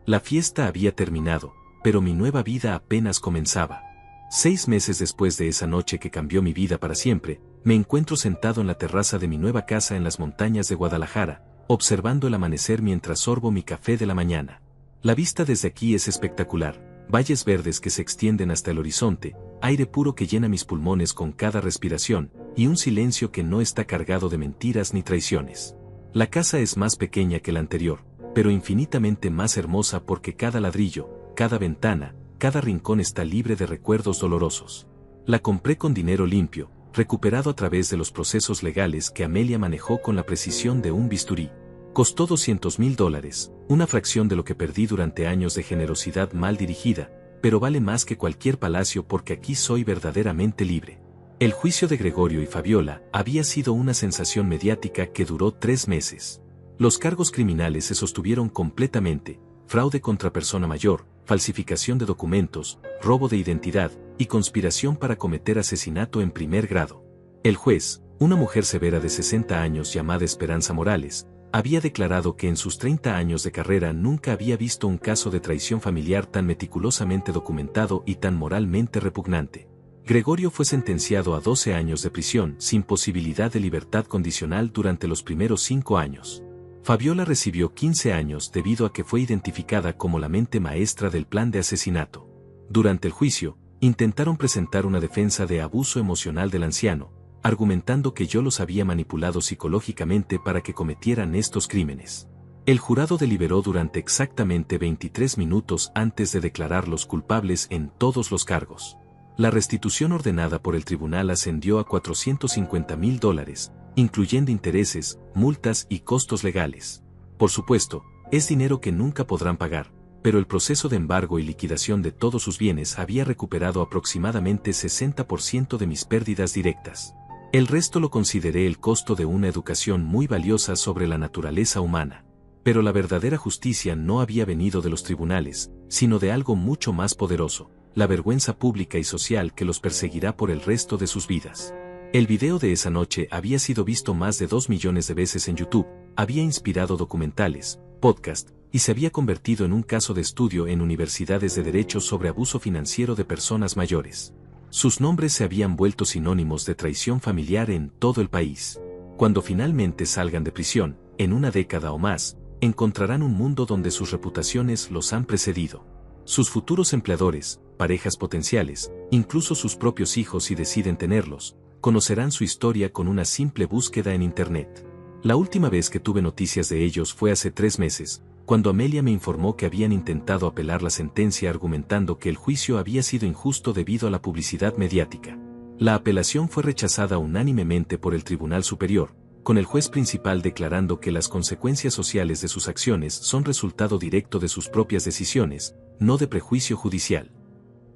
La fiesta había terminado, pero mi nueva vida apenas comenzaba. 6 meses después de esa noche que cambió mi vida para siempre, me encuentro sentado en la terraza de mi nueva casa en las montañas de Guadalajara, observando el amanecer mientras sorbo mi café de la mañana. La vista desde aquí es espectacular, valles verdes que se extienden hasta el horizonte, aire puro que llena mis pulmones con cada respiración, y un silencio que no está cargado de mentiras ni traiciones. La casa es más pequeña que la anterior, pero infinitamente más hermosa porque cada ladrillo, cada ventana, cada rincón está libre de recuerdos dolorosos. La compré con dinero limpio, recuperado a través de los procesos legales que Amelia manejó con la precisión de un bisturí. Costó $200,000, una fracción de lo que perdí durante años de generosidad mal dirigida, pero vale más que cualquier palacio porque aquí soy verdaderamente libre. El juicio de Gregorio y Fabiola había sido una sensación mediática que duró 3 meses. Los cargos criminales se sostuvieron completamente: fraude contra persona mayor, falsificación de documentos, robo de identidad, y conspiración para cometer asesinato en primer grado. El juez, una mujer severa de 60 años llamada Esperanza Morales, había declarado que en sus 30 años de carrera nunca había visto un caso de traición familiar tan meticulosamente documentado y tan moralmente repugnante. Gregorio fue sentenciado a 12 años de prisión sin posibilidad de libertad condicional durante los primeros 5 años. Fabiola recibió 15 años debido a que fue identificada como la mente maestra del plan de asesinato. Durante el juicio, intentaron presentar una defensa de abuso emocional del anciano, argumentando que yo los había manipulado psicológicamente para que cometieran estos crímenes. El jurado deliberó durante exactamente 23 minutos antes de declararlos culpables en todos los cargos. La restitución ordenada por el tribunal ascendió a $450,000, incluyendo intereses, multas y costos legales. Por supuesto, es dinero que nunca podrán pagar, pero el proceso de embargo y liquidación de todos sus bienes había recuperado aproximadamente 60% de mis pérdidas directas. El resto lo consideré el costo de una educación muy valiosa sobre la naturaleza humana. Pero la verdadera justicia no había venido de los tribunales, sino de algo mucho más poderoso: la vergüenza pública y social que los perseguirá por el resto de sus vidas. El video de esa noche había sido visto más de 2 millones de veces en YouTube, había inspirado documentales, podcasts, y se había convertido en un caso de estudio en universidades de derecho sobre abuso financiero de personas mayores. Sus nombres se habían vuelto sinónimos de traición familiar en todo el país. Cuando finalmente salgan de prisión, en una década o más, encontrarán un mundo donde sus reputaciones los han precedido. Sus futuros empleadores, parejas potenciales, incluso sus propios hijos si deciden tenerlos, conocerán su historia con una simple búsqueda en Internet. La última vez que tuve noticias de ellos fue hace 3 meses, cuando Amelia me informó que habían intentado apelar la sentencia argumentando que el juicio había sido injusto debido a la publicidad mediática. La apelación fue rechazada unánimemente por el Tribunal Superior, con el juez principal declarando que las consecuencias sociales de sus acciones son resultado directo de sus propias decisiones, no de prejuicio judicial.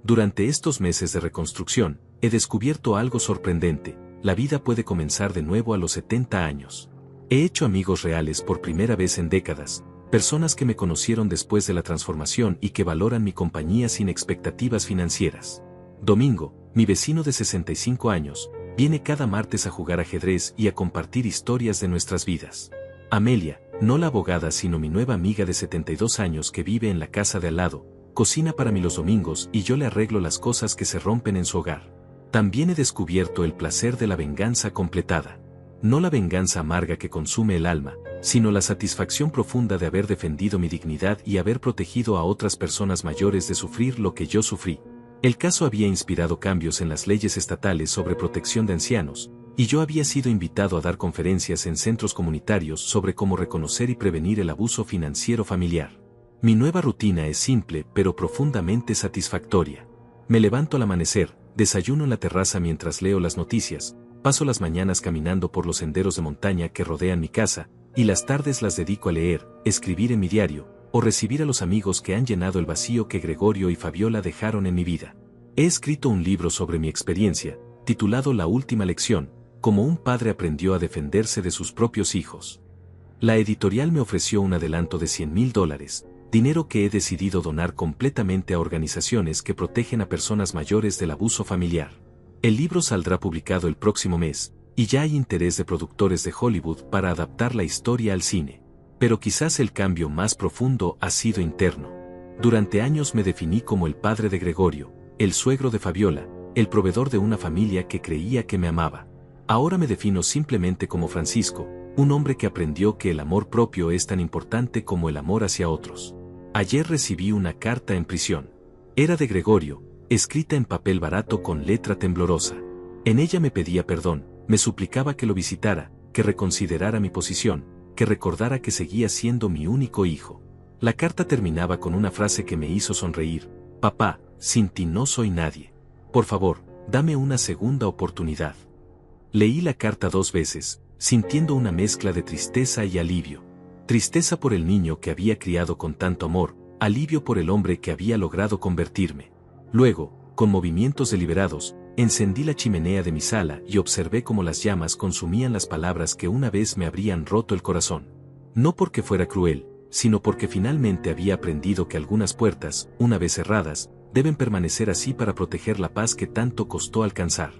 Durante estos meses de reconstrucción, he descubierto algo sorprendente: la vida puede comenzar de nuevo a los 70 años. He hecho amigos reales por primera vez en décadas, personas que me conocieron después de la transformación y que valoran mi compañía sin expectativas financieras. Domingo, mi vecino de 65 años, viene cada martes a jugar ajedrez y a compartir historias de nuestras vidas. Amelia, no la abogada sino mi nueva amiga de 72 años que vive en la casa de al lado, cocina para mí los domingos y yo le arreglo las cosas que se rompen en su hogar. También he descubierto el placer de la venganza completada. No la venganza amarga que consume el alma, sino la satisfacción profunda de haber defendido mi dignidad y haber protegido a otras personas mayores de sufrir lo que yo sufrí. El caso había inspirado cambios en las leyes estatales sobre protección de ancianos, y yo había sido invitado a dar conferencias en centros comunitarios sobre cómo reconocer y prevenir el abuso financiero familiar. Mi nueva rutina es simple pero profundamente satisfactoria. Me levanto al amanecer, desayuno en la terraza mientras leo las noticias, paso las mañanas caminando por los senderos de montaña que rodean mi casa, y las tardes las dedico a leer, escribir en mi diario, o recibir a los amigos que han llenado el vacío que Gregorio y Fabiola dejaron en mi vida. He escrito un libro sobre mi experiencia, titulado La última lección, cómo un padre aprendió a defenderse de sus propios hijos. La editorial me ofreció un adelanto de $100,000, dinero que he decidido donar completamente a organizaciones que protegen a personas mayores del abuso familiar. El libro saldrá publicado el próximo mes, y ya hay interés de productores de Hollywood para adaptar la historia al cine. Pero quizás el cambio más profundo ha sido interno. Durante años me definí como el padre de Gregorio, el suegro de Fabiola, el proveedor de una familia que creía que me amaba. Ahora me defino simplemente como Francisco, un hombre que aprendió que el amor propio es tan importante como el amor hacia otros. Ayer recibí una carta en prisión. Era de Gregorio, escrita en papel barato con letra temblorosa. En ella me pedía perdón, me suplicaba que lo visitara, que reconsiderara mi posición, que recordara que seguía siendo mi único hijo. La carta terminaba con una frase que me hizo sonreír: papá, sin ti no soy nadie. Por favor, dame una segunda oportunidad. Leí la carta 2 veces, sintiendo una mezcla de tristeza y alivio. Tristeza por el niño que había criado con tanto amor, alivio por el hombre que había logrado convertirme. Luego, con movimientos deliberados, encendí la chimenea de mi sala y observé cómo las llamas consumían las palabras que una vez me habrían roto el corazón. No porque fuera cruel, sino porque finalmente había aprendido que algunas puertas, una vez cerradas, deben permanecer así para proteger la paz que tanto costó alcanzar.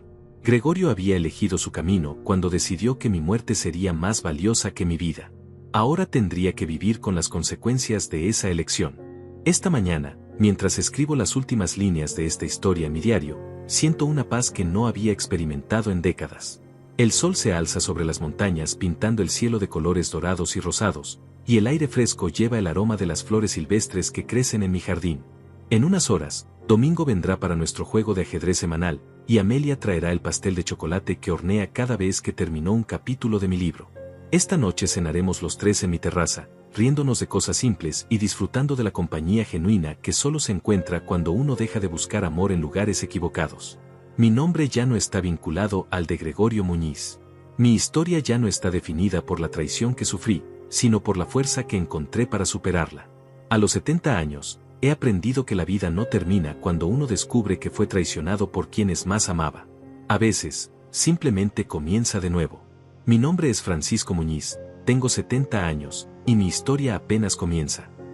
Gregorio había elegido su camino cuando decidió que mi muerte sería más valiosa que mi vida. Ahora tendría que vivir con las consecuencias de esa elección. Esta mañana, mientras escribo las últimas líneas de esta historia en mi diario, siento una paz que no había experimentado en décadas. El sol se alza sobre las montañas pintando el cielo de colores dorados y rosados, y el aire fresco lleva el aroma de las flores silvestres que crecen en mi jardín. En unas horas, Domingo vendrá para nuestro juego de ajedrez semanal, y Amelia traerá el pastel de chocolate que hornea cada vez que terminó un capítulo de mi libro. Esta noche cenaremos los 3 en mi terraza, riéndonos de cosas simples y disfrutando de la compañía genuina que solo se encuentra cuando uno deja de buscar amor en lugares equivocados. Mi nombre ya no está vinculado al de Gregorio Muñiz. Mi historia ya no está definida por la traición que sufrí, sino por la fuerza que encontré para superarla. A los 70 años, he aprendido que la vida no termina cuando uno descubre que fue traicionado por quienes más amaba. A veces, simplemente comienza de nuevo. Mi nombre es Francisco Muñiz, tengo 70 años, y mi historia apenas comienza.